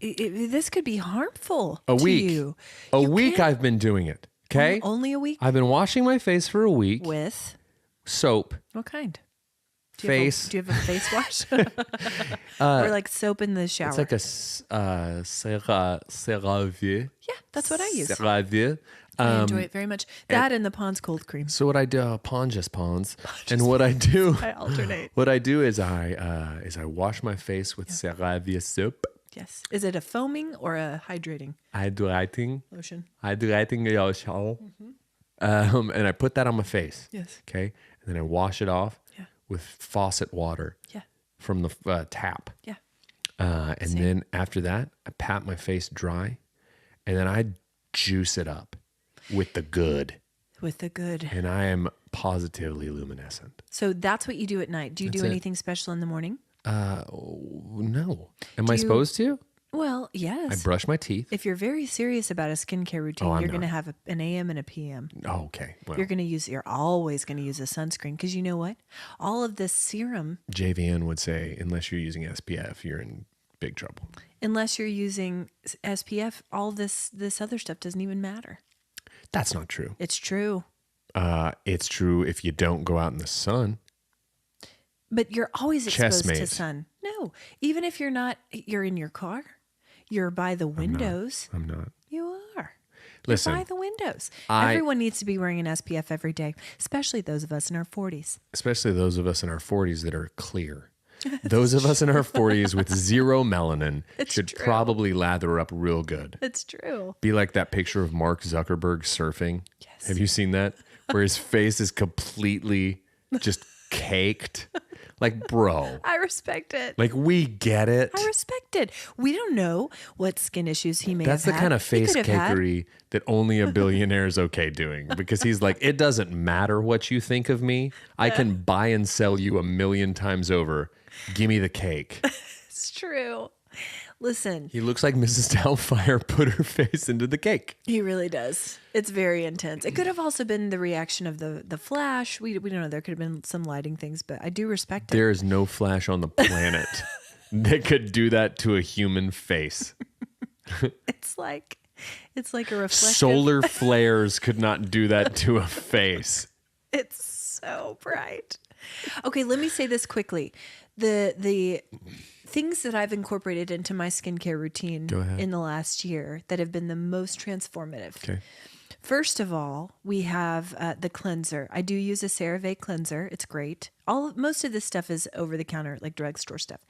this could be harmful a to week. you. A You week can't- I've been doing it. Okay, Only a week I've been washing my face for a week. with Soap, what kind? face. Do you have a face wash? Or like soap in the shower? It's like a CeraVe. Yeah, that's what I use. CeraVe. I enjoy it very much. That and the Pond's cold cream. So what I do, Pons, and what I do, I alternate. what I do is I wash my face with CeraVe soap, Yes. Is it a foaming or a hydrating hydrating lotion? lotion, and I put that on my face. Yes. Okay, and then I wash it off Yeah. with faucet water Yeah. from the tap. Yeah. And then after that, I pat my face dry, and then I juice it up with the good, With the good. and I am positively luminescent. So that's what you do at night. Do you do it. anything special in the morning? No, am I you- supposed to? Well, I yes. brush my teeth. If you're very serious about a skincare routine, I'm you're going to not. have an AM and a PM. Oh, okay. Well, You're always going to use a sunscreen because you know what? All of this serum, JVN would say, unless you're using SPF, you're in big trouble. unless you're using SPF, all this other stuff doesn't even matter. That's not true. It's true. It's true if you don't go out in the sun. But you're always exposed to Chestmate. sun. No, even if you're in your car, you're by the windows. I'm not. You are. Listen, By the windows. I- Everyone needs to be wearing an SPF every day, especially those of us in our 40s. especially those of us in our 40s that are clear. Those of us in our 40s with zero melanin It's should true. probably lather up real good. It's true. Be like that picture of Mark Zuckerberg surfing. Yes. Have you seen that? Where his face is completely just caked. Like, bro, I respect it. like we get it. I respect it. We don't know what skin issues he may That's have the had. kind of He face could have had- cakery that only a billionaire is okay doing because he's like, it doesn't matter what you think of me. I can buy and sell you 1,000,000 times over. Give me the cake. It's true. Listen, He looks like Mrs. Doubtfire put her face into the cake. he really does. It's very intense. It could have also been the reaction of the flash. We don't know. There could have been some lighting things, but I do respect it. There is no flash on the planet that could do that to a human face. It's like a reflective. Solar flares could not do that to a face. It's so bright. Okay, let me say this quickly. The things that I've incorporated into my skincare routine Go ahead. in the last year that have been the most transformative. Okay. First of all, we have the cleanser. I do use a CeraVe cleanser. It's great. Most of this stuff is over the counter, like drugstore stuff.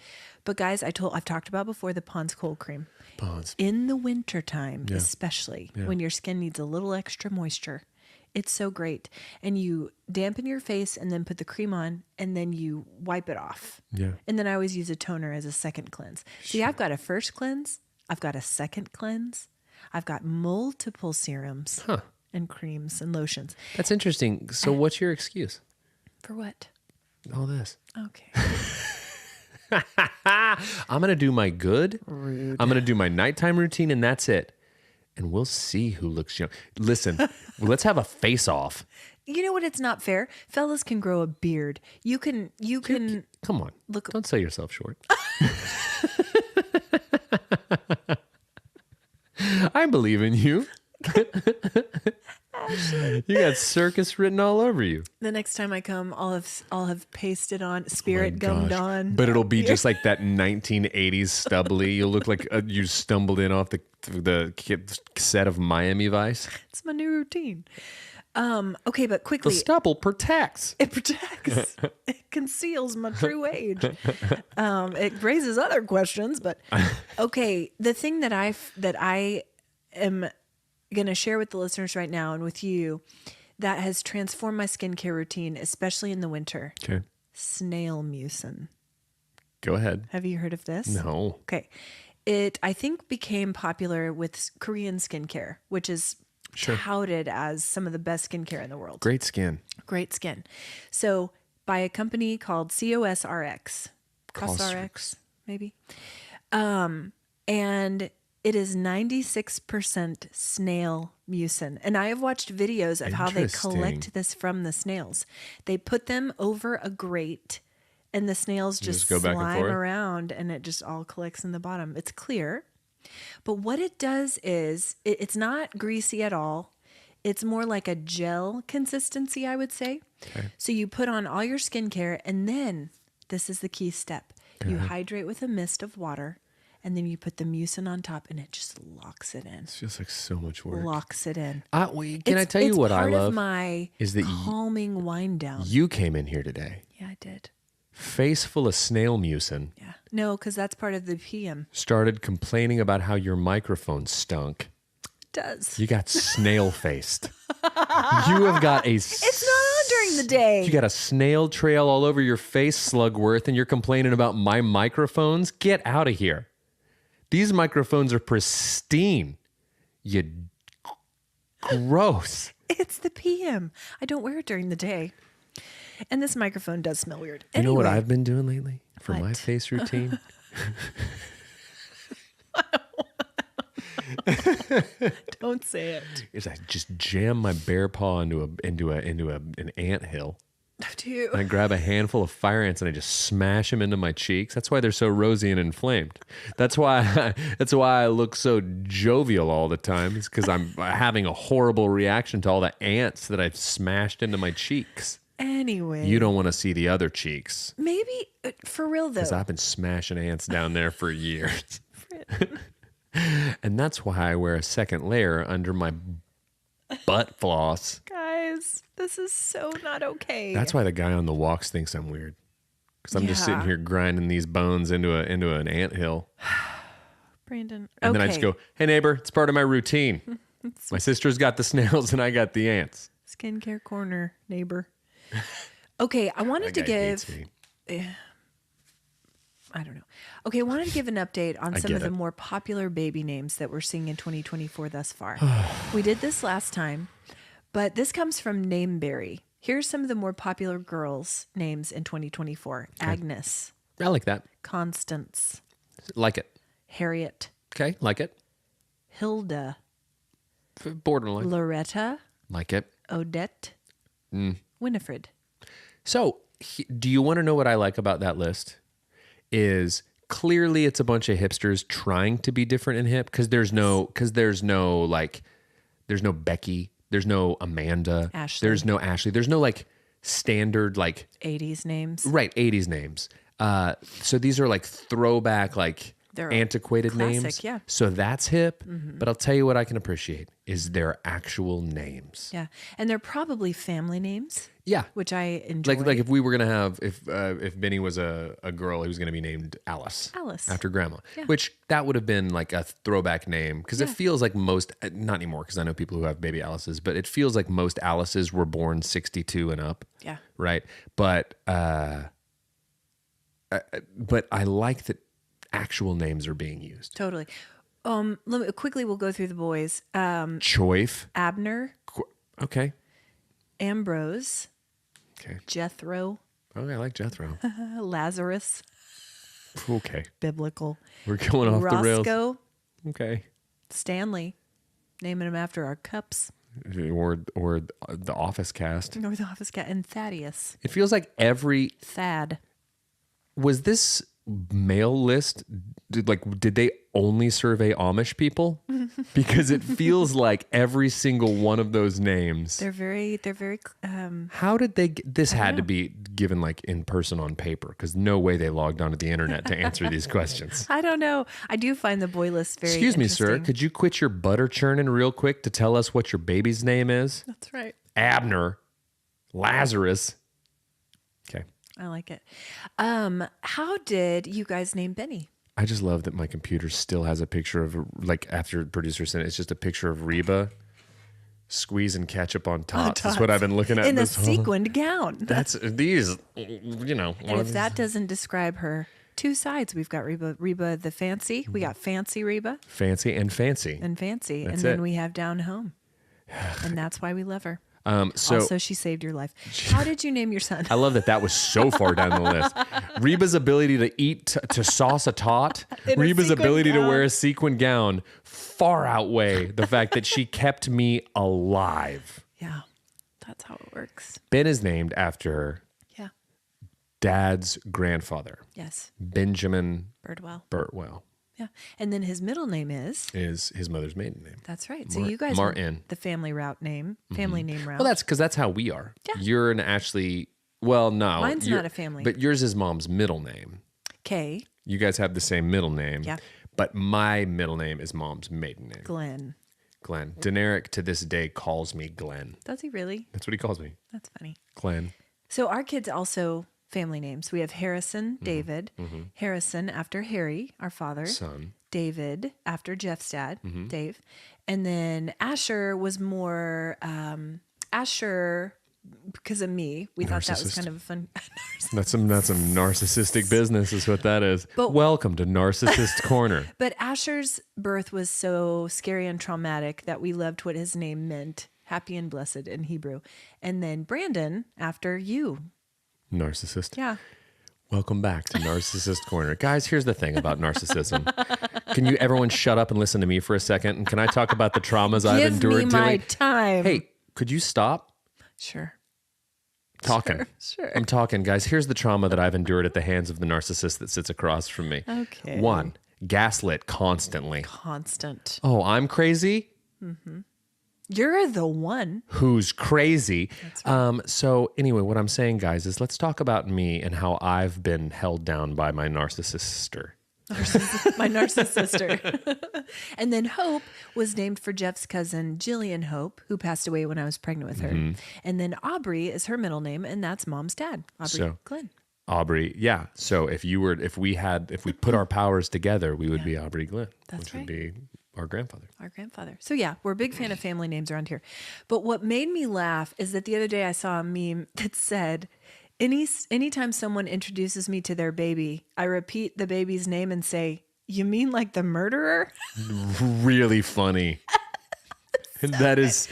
But guys, I've talked about before the Pond's cold cream. Pause. In the wintertime, especially when your skin needs a little extra moisture, it's so great. And you dampen your face and then put the cream on and then you wipe it off. Yeah. And then I always use a toner as a second cleanse. See, I've got a first cleanse. I've got a second cleanse. I've got multiple serums. Huh. and creams and lotions. That's interesting. So what's your excuse? For what? All this. Okay. I'm going to do my good. Rude. I'm going to do my nighttime routine, and that's it. And we'll see who looks young. Listen, let's have a face-off. You know what? It's not fair. Fellas can grow a beard. You can. Come on. Look- Don't sell yourself short. I believe in you. You got circus written all over you. The next time I come, I'll have pasted on spirit gummed Gosh. on. But it'll be just like that 1980s stubbly. You'll look like you stumbled in off the set of Miami Vice. It's my new routine. Okay, but The quickly, stubble protects. it protects. It conceals my true age. It raises other questions, but okay. The thing that I am going to share with the listeners right now and with you that has transformed my skincare routine, especially in the winter. Okay. Snail mucin. Go ahead. Have you heard of this? No. Okay. It, I think, became popular with Korean skincare, which is touted as some of the best skincare in the world. Great skin. Great skin. So by a company called COSRX. COSRX, maybe. And it is 96% snail mucin. And I have watched videos of how they collect Interesting. this from the snails. They put them over a grate and the snails just go back and slime forth? around and it just all collects in the bottom. It's clear. But what it does is it's not greasy at all. It's more like a gel consistency, I would say. Okay. So you put on all your skincare and then this is the key step. You hydrate with a mist of water and then you put the mucin on top and it just locks it in. It's just like so much work. Locks it in. Can I tell you what I Part love? of my is that calming wind down. You came in here today, Yeah, I did. face full of snail mucin, Yeah. No, because that's part of the PM. started complaining about how your microphone stunk. It does. You got snail faced. You have got a. It's not on during the day. You got a snail trail all over your face, Slugworth, and you're complaining about my microphones? Get out of here. These microphones are pristine. You gross. It's the PM. I don't wear it during the day. And this microphone does smell weird. You know what Anyway, I've been doing lately for my What? face routine? don't say it. Is I just jam my bare paw into an anthill. Do you? And I grab a handful of fire ants and I just smash them into my cheeks. That's why they're so rosy and inflamed. That's why I look so jovial all the time. It's because I'm having a horrible reaction to all the ants that I've smashed into my cheeks. Anyway. You don't want to see the other cheeks Maybe, for real though. because I've been smashing ants down there for years. And that's why I wear a second layer under my butt floss. Guys, this is so not okay. That's why the guy on the walks thinks I'm weird. Because I'm just sitting Yeah. here grinding these bones into an anthill. Brandon. And then I just go, hey, neighbor, it's part of my routine. My sister's got the snails and I got the ants. Skincare corner, neighbor. Okay, I wanted to That guy hates give. me. I don't know. Okay, I wanted to give an update on some get of the it. more popular baby names that we're seeing in 2024 thus far. We did this last time, but this comes from Nameberry. Here's some of the more popular girls' names in 2024. Agnes, I like that. Constance, Like it. Harriet, Okay, like it. Hilda, Borderline. Loretta, Like it. Odette, Mm. Winifred. So, do you want to know what I like about that list? Is clearly it's a bunch of hipsters trying to be different and hip because there's no Becky, there's no Amanda, Ashley. there's no Ashley, there's no like standard like 80s names. right 80s names. So these are like throwback like They're antiquated classic, names. yeah. So that's hip. But I'll tell you what I can appreciate is their actual names. Yeah. And they're probably family names, Yeah. which I enjoy. Like if we were gonna have if Benny was a girl, he was gonna be named Alice. Alice. After grandma. Yeah. Which that would have been like a throwback name because it Yeah. feels like most not anymore because I know people who have baby Alices, but it feels like most Alices were born 62 and up. Yeah. Right. But I like that actual names are being used. Totally. Quickly, we'll go through the boys. Choife. Abner, Okay. Ambrose, Okay. Jethro, Okay, I like Jethro. Lazarus, Okay. biblical, We're going off the rails. Roscoe, Okay. Stanley, naming him after our cups, Or the Office cast. or the office cat, and Thaddeus, It feels like Thad. was this mail list did they only survey Amish people? Because it feels like every single one of those names. They're very. How did they this had to be given like in person on paper, because no way they logged onto the internet to answer these questions. I don't know. I do find the boy list very. Excuse me, sir. interesting. Could you quit your butter churning real quick to tell us what your baby's name is? That's right. Abner. Lazarus. Okay. I like it. How did you guys name Benny? I just love that my computer still has a picture of, like, after producer sent it, it's just a picture of Reba squeezing ketchup on tots. That's what I've been looking at. In a this whole- sequined gown. That's these, you know. And if that doesn't describe her, two sides. We've got Reba the fancy. We got fancy Reba Fancy and fancy. and fancy. That's and then it. we have down home. And that's why we love her. So Also, she saved your life. How did you name your son? I love that was so far down the list. Reba's ability to eat, to sauce a tot, In a Reba's sequin ability to gown. wear a sequin gown far outweigh the fact that she kept me alive. Yeah, that's how it works. Ben is named after Yeah. Dad's grandfather, Yes. Benjamin Birdwell. Birdwell. Yeah. And then his middle name is. His mother's maiden name. That's right. So you guys Martin. went the family name route. Well, that's because that's how we are. Yeah. You're an Ashley. Well, no, Mine's you're- not a family. but yours is mom's middle name. Kay, You guys have the same middle name. Yeah. But my middle name is mom's maiden name. Glenn. Glenn. Deneric to this day calls me Glenn. Does he really? That's what he calls me. That's funny. Glenn. So our kids also family names. We have Harrison, David. Harrison after Harry, our father. Son. David after Jeff's dad, Dave. And then Asher was more Asher because of me. We thought that was Narcissist. kind of a fun. That's some narcissistic business is what that is. But- Welcome to Narcissist Corner. But Asher's birth was so scary and traumatic that we loved what his name meant, happy and blessed in Hebrew. And then Brandon after you. Narcissist. Yeah. Welcome back to Narcissist Corner. Guys, here's the thing about narcissism. Can you everyone shut up and listen to me for a second? And can I talk about the traumas I've Give endured me my dealing? time. Hey, could you stop Sure. talking? Sure. I'm talking, guys. Here's the trauma that I've endured at the hands of the narcissist that sits across from me. Okay. 1, gaslit constantly. Constant. Oh, I'm crazy? You're the one. Who's crazy? So anyway, what I'm saying, guys, is let's talk about me and how I've been held down by my narcissist sister. My narcissist sister. And then Hope was named for Jeff's cousin, Jillian Hope, who passed away when I was pregnant with her. And then Aubrey is her middle name, and that's mom's dad, Aubrey So- Glenn. Aubrey, yeah. So if we put our powers together, we would be Aubrey Glenn, That's which right. would be our grandfather. Our grandfather. So yeah, we're a big fan of family names around here. But what made me laugh is that the other day I saw a meme that said, anytime someone introduces me to their baby, I repeat the baby's name and say, "You mean like the murderer?" Really funny. That is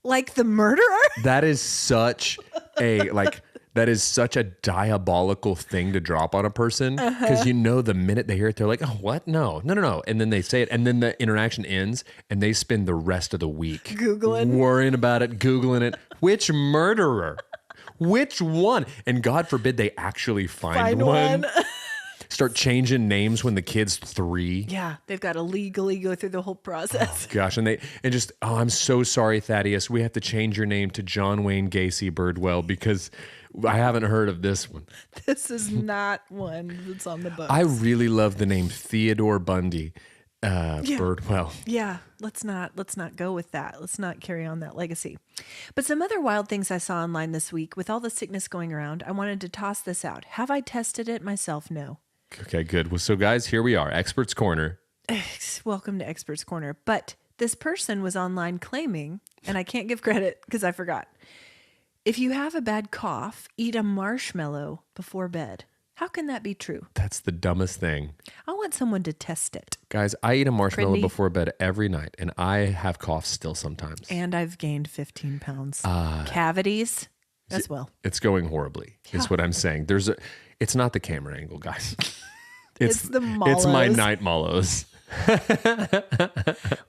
Like the murderer? that is such a diabolical thing to drop on a person, because you know the minute they hear it, they're like, "Oh, what? No. And then they say it, and then the interaction ends, and they spend the rest of the week Googling. worrying about it, Googling it. Which murderer? Which one? And God forbid they actually find one. Start changing names when the kid's 3. Yeah, they've got to legally go through the whole process. Gosh, I'm so sorry, Thaddeus. We have to change your name to John Wayne Gacy Birdwell because I haven't heard of this one. This is not one that's on the books. I really love the name Theodore Bundy Birdwell. Yeah, let's not go with that. Let's not carry on that legacy. But some other wild things I saw online this week with all the sickness going around, I wanted to toss this out. Have I tested it myself? No. Okay, good. Well, so guys, here we are, Experts Corner. Welcome to Experts Corner. But this person was online claiming, and I can't give credit because I forgot. If you have a bad cough, eat a marshmallow before bed. How can that be true? That's the dumbest thing. I want someone to test it. Guys, I eat a marshmallow Crindy. before bed every night, and I have coughs still sometimes. And I've gained 15 pounds. Cavities as well. It's going horribly, is what I'm saying. It's not the camera angle, guys. It's the Mallows. It's my night Mallows.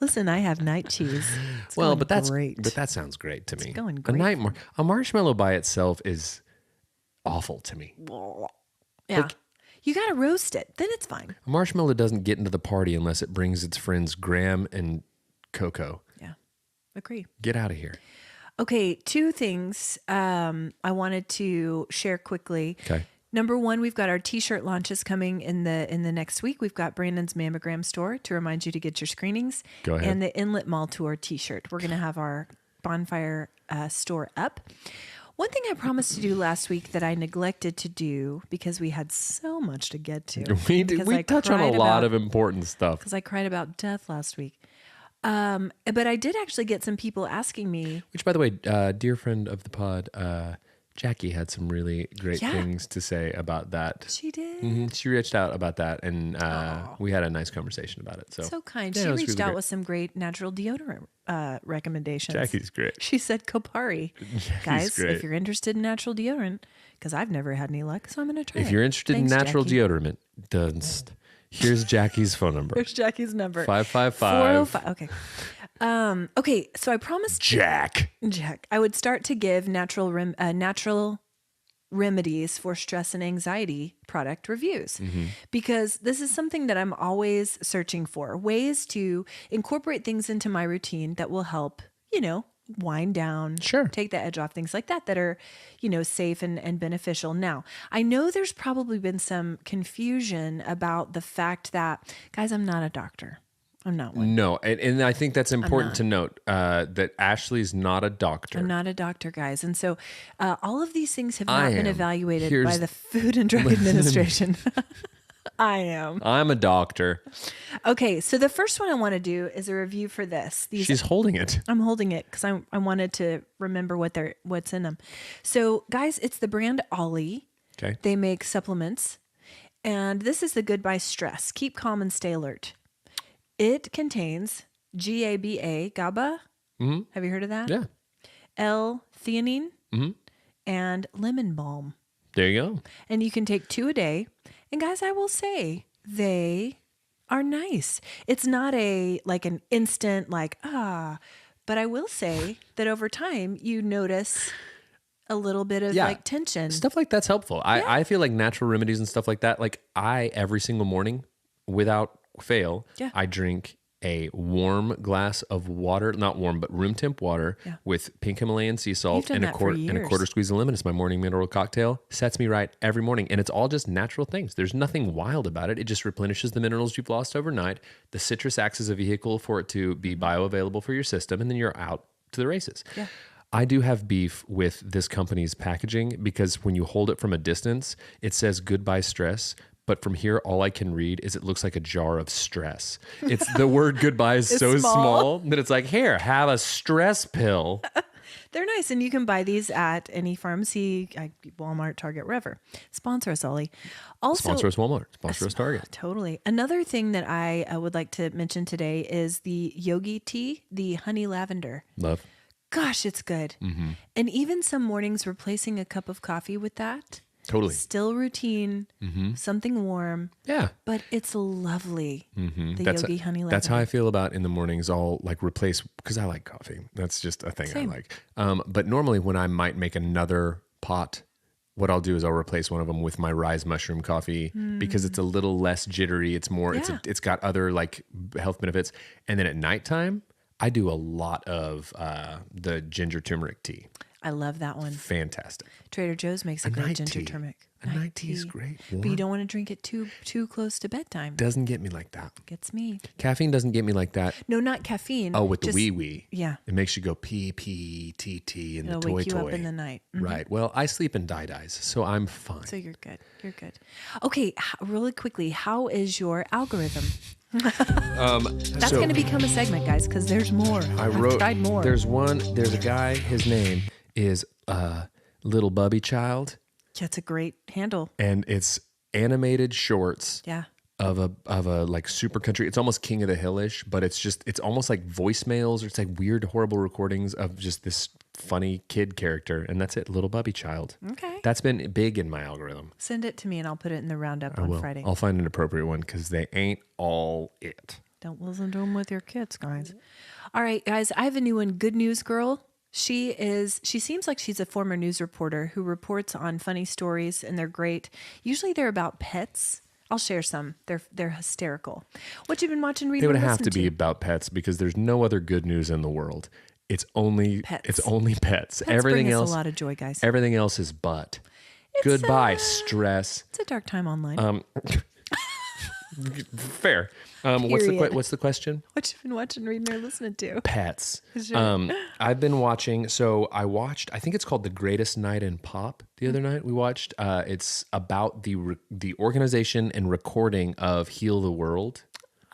Listen, I have night cheese. It's Well, going but that's great. but that sounds great to me. going great A marshmallow by itself is awful to me. Yeah. You got to roast it. Then it's fine. A marshmallow doesn't get into the party unless it brings its friends Graham and Coco. Yeah. Agree. Get out of here. Okay, 2 things I wanted to share quickly. Okay. Number 1, we've got our T-shirt launches coming in the next week. We've got Brandon's Mammogram Store to remind you to get your screenings. Go ahead. And the Inlet Mall Tour T-shirt. We're going to have our bonfire store up. One thing I promised to do last week that I neglected to do because we had so much to get to. We Because we I touch on a cried lot about- of important stuff. Because I cried about death last week. But I did actually get some people asking me. Which, by the way, dear friend of the pod, Jackie had some really great Yeah. things to say about that. She did. Mhm. She reached out about that, and we had a nice conversation about it. So, So kind. Yeah, She it was reached really out great. with some great natural deodorant recommendations. Jackie's great. She said Kopari. Guys, great. if you're interested in natural deodorant, because I've never had any luck, so I'm going to try it. If you're interested Thanks, in natural Jackie. deodorant, here's Jackie's phone number. There's Jackie's number. 555. 405. Okay. Okay, so I promised Jack. Jack I would start to give natural remedies for stress and anxiety product reviews because this is something that I'm always searching for, ways to incorporate things into my routine that will help, wind down, Sure. take the edge off, things like that are, safe and beneficial. Now, I know there's probably been some confusion about the fact that, guys, I'm not a doctor. I'm not one. No, and I think that's important to note that Ashley's not a doctor. I'm not a doctor, guys. And so all of these things have I not been am. evaluated Here's- by the Food and Drug Administration. I am. I'm a doctor. Okay, so the first one I want to do is a review for this. She's holding it. I'm holding it because I wanted to remember what's in them. So, guys, it's the brand Ollie. Okay. They make supplements. And this is the Goodbye Stress. Keep calm and stay alert. It contains GABA. Mm-hmm. Have you heard of that? Yeah. L-theanine Mm-hmm. and lemon balm. There you go. And you can take 2 a day. And guys, I will say they are nice. It's not an instant but I will say that over time you notice a little bit of tension. Stuff like that's helpful. I feel like natural remedies and stuff like that. Like every single morning, without fail, I drink a warm glass of water, not warm, but room temp water with pink Himalayan sea salt You've done and a that for years. quarter squeeze of lemon. It's my morning mineral cocktail. Sets me right every morning. And it's all just natural things. There's nothing wild about it. It just replenishes the minerals you've lost overnight. The citrus acts as a vehicle for it to be bioavailable for your system. And then you're out to the races. Yeah. I do have beef with this company's packaging because when you hold it from a distance, it says goodbye stress. But from here, all I can read is it looks like a jar of stress. It's the word goodbye is so small that it's like, here, have a stress pill. They're nice. And you can buy these at any pharmacy, Walmart, Target, wherever. Sponsor us, Ollie. Also, Sponsor us Walmart. Sponsor us Target. Totally. Another thing that I would like to mention today is the Yogi tea, the honey lavender. Love. Gosh, it's good. Mm-hmm. And even some mornings replacing a cup of coffee with that. Totally. Still routine, something warm. Yeah. But it's lovely. The That's Yogi honey lavender. That's how I feel about in the mornings. I'll replace, because I like coffee. That's just a thing Same. I like. But normally when I might make another pot, what I'll do is I'll replace one of them with my rise mushroom coffee because it's a little less jittery. It's more, it's got other health benefits. And then at nighttime, I do a lot of the ginger turmeric tea. I love that one. Fantastic. Trader Joe's makes a great night ginger tea. turmeric. A night tea is great. But you Warm. don't want to drink it too close to bedtime. Doesn't get me like that. Gets me. Caffeine doesn't get me like that. No, not caffeine. Oh, with the just- wee wee. Yeah. It makes you go pee pee tee tee and It'll the toy wake you toy. up in the night. Right. Well, I sleep in dies, so I'm fine. So you're good. You're good. Okay, really quickly, how is your algorithm? That's so going to become a segment, guys, because there's more. I've tried more. There's a guy, his name is Little Bubby Child, That's a great handle. and it's animated shorts Yeah. of a like super country. It's almost King of the Hillish, but it's almost like voicemails or it's like weird, horrible recordings of just this funny kid character. And that's it. Little Bubby Child. Okay. That's been big in my algorithm. Send it to me and I'll put it in the roundup on Friday. I'll find an appropriate one because they ain't all it. Don't listen to them with your kids, guys. All right, guys, I have a new one. Good News Girl. She seems like she's a former news reporter who reports on funny stories, and they're great. Usually they're about pets. I'll share some. They're hysterical. What you been watching, reading, They would or have to listening be about pets because there's no other good news in the world. It's only Pets. It's only pets. Pets Everything bring us else, a lot of joy, guys. everything else is but. It's, Goodbye, stress. It's a dark time online. Fair. Period. What's the question? What you been watching, reading, or listening to? Pets. Sure. I've been watching. So I watched. I think it's called The Greatest Night in Pop. The other night we watched. It's about the organization and recording of Heal the World.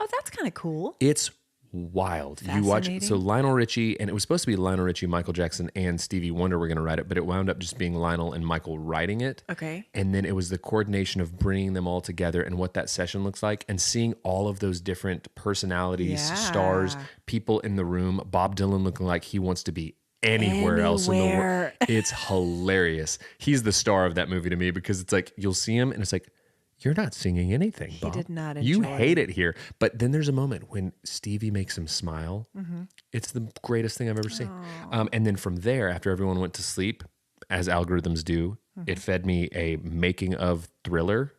Oh, that's kind of cool. It's wild. You watch. Fascinating. So Lionel Richie, and it was supposed to be Lionel Richie, Michael Jackson, and Stevie Wonder were going to write it, but it wound up just being Lionel and Michael writing it. Okay. And then it was the coordination of bringing them all together and what that session looks like and seeing all of those different personalities, Yeah. stars, people in the room. Bob Dylan looking like he wants to be anywhere else in the world. Anywhere. It's hilarious. He's the star of that movie to me because it's like you'll see him and it's like, you're not singing anything, Bob. did not You enjoy hate it here. But then there's a moment when Stevie makes him smile. Mm-hmm. It's the greatest thing I've ever seen. And then from there, after everyone went to sleep, as algorithms do, Mm-hmm. it fed me a making of Thriller.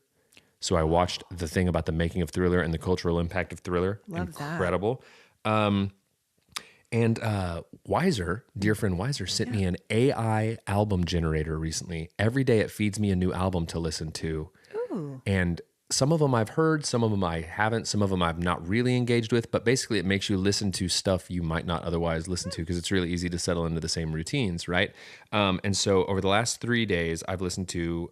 So I watched the thing about the making of Thriller and the cultural impact of Thriller. Love that. Incredible. And Wiser, dear friend Wiser, sent me an AI album generator recently. Every day it feeds me a new album to listen to. Ooh. And some of them I've heard, some of them I haven't, some of them I've not really engaged with, but basically it makes you listen to stuff you might not otherwise listen to because it's really easy to settle into the same routines, right? And so over the last 3 days, I've listened to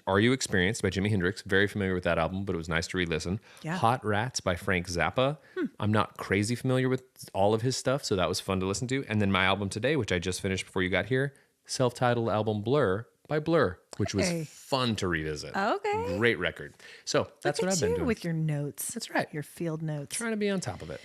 Are You Experienced by Jimi Hendrix, very familiar with that album, but it was nice to re-listen. Yeah. Hot Rats by Frank Zappa. I'm not crazy familiar with all of his stuff, so that was fun to listen to. And then my album today, which I just finished before you got here, self-titled album Blur by Blur, which was Hey. fun to revisit. Okay. Great record. So that's Look what at I've been you doing. with your notes. That's right. Your field notes. Trying to be on top of it.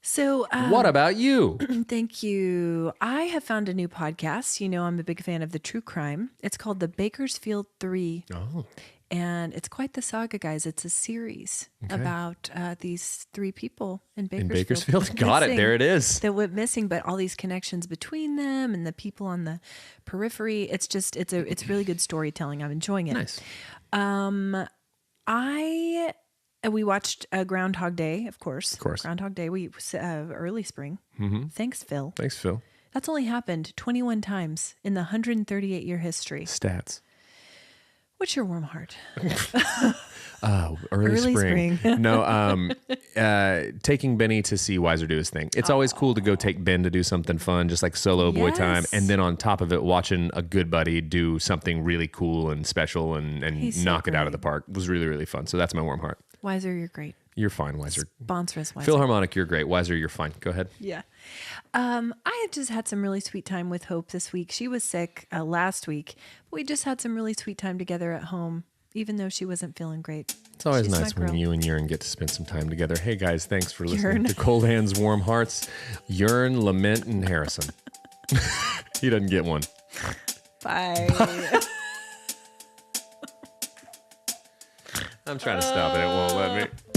So, What about you? thank you. I have found a new podcast. You know, I'm a big fan of the true crime. It's called The Bakersfield 3. Oh, And it's quite the saga, guys. It's a series about these 3 people in Bakersfield. in Bakersfield? Got it. missing, There it is. that went missing, but all these connections between them and the people on the periphery. It's just, it's really good storytelling. I'm enjoying it. Nice. We watched Groundhog Day, of course. Of course. Groundhog Day. We early spring. Mm-hmm. Thanks, Phil. Thanks, Phil. That's only happened 21 times in the 138-year history. Stats. What's your warm heart? Early spring. No, taking Benny to see Wiser do his thing. It's always cool to go take Ben to do something fun, just like solo boy time. Yes. And then on top of it, watching a good buddy do something really cool and special and He's so knock it out of great. the park was really, really fun. So that's my warm heart. Wiser, you're great. You're fine, Wiser. Sponsor us, Wiser. Philharmonic, you're great. Wiser, you're fine. Go ahead. Yeah. I have just had some really sweet time with Hope this week. She was sick last week, but we just had some really sweet time together at home, even though she wasn't feeling great. It's always She's my nice when girl. you and Urine get to spend some time together. Hey guys, thanks for listening Urine. to Cold Hands, Warm Hearts, Urine, Lament, and Harrison. He doesn't get one. Bye. I'm trying to stop it. It won't let me.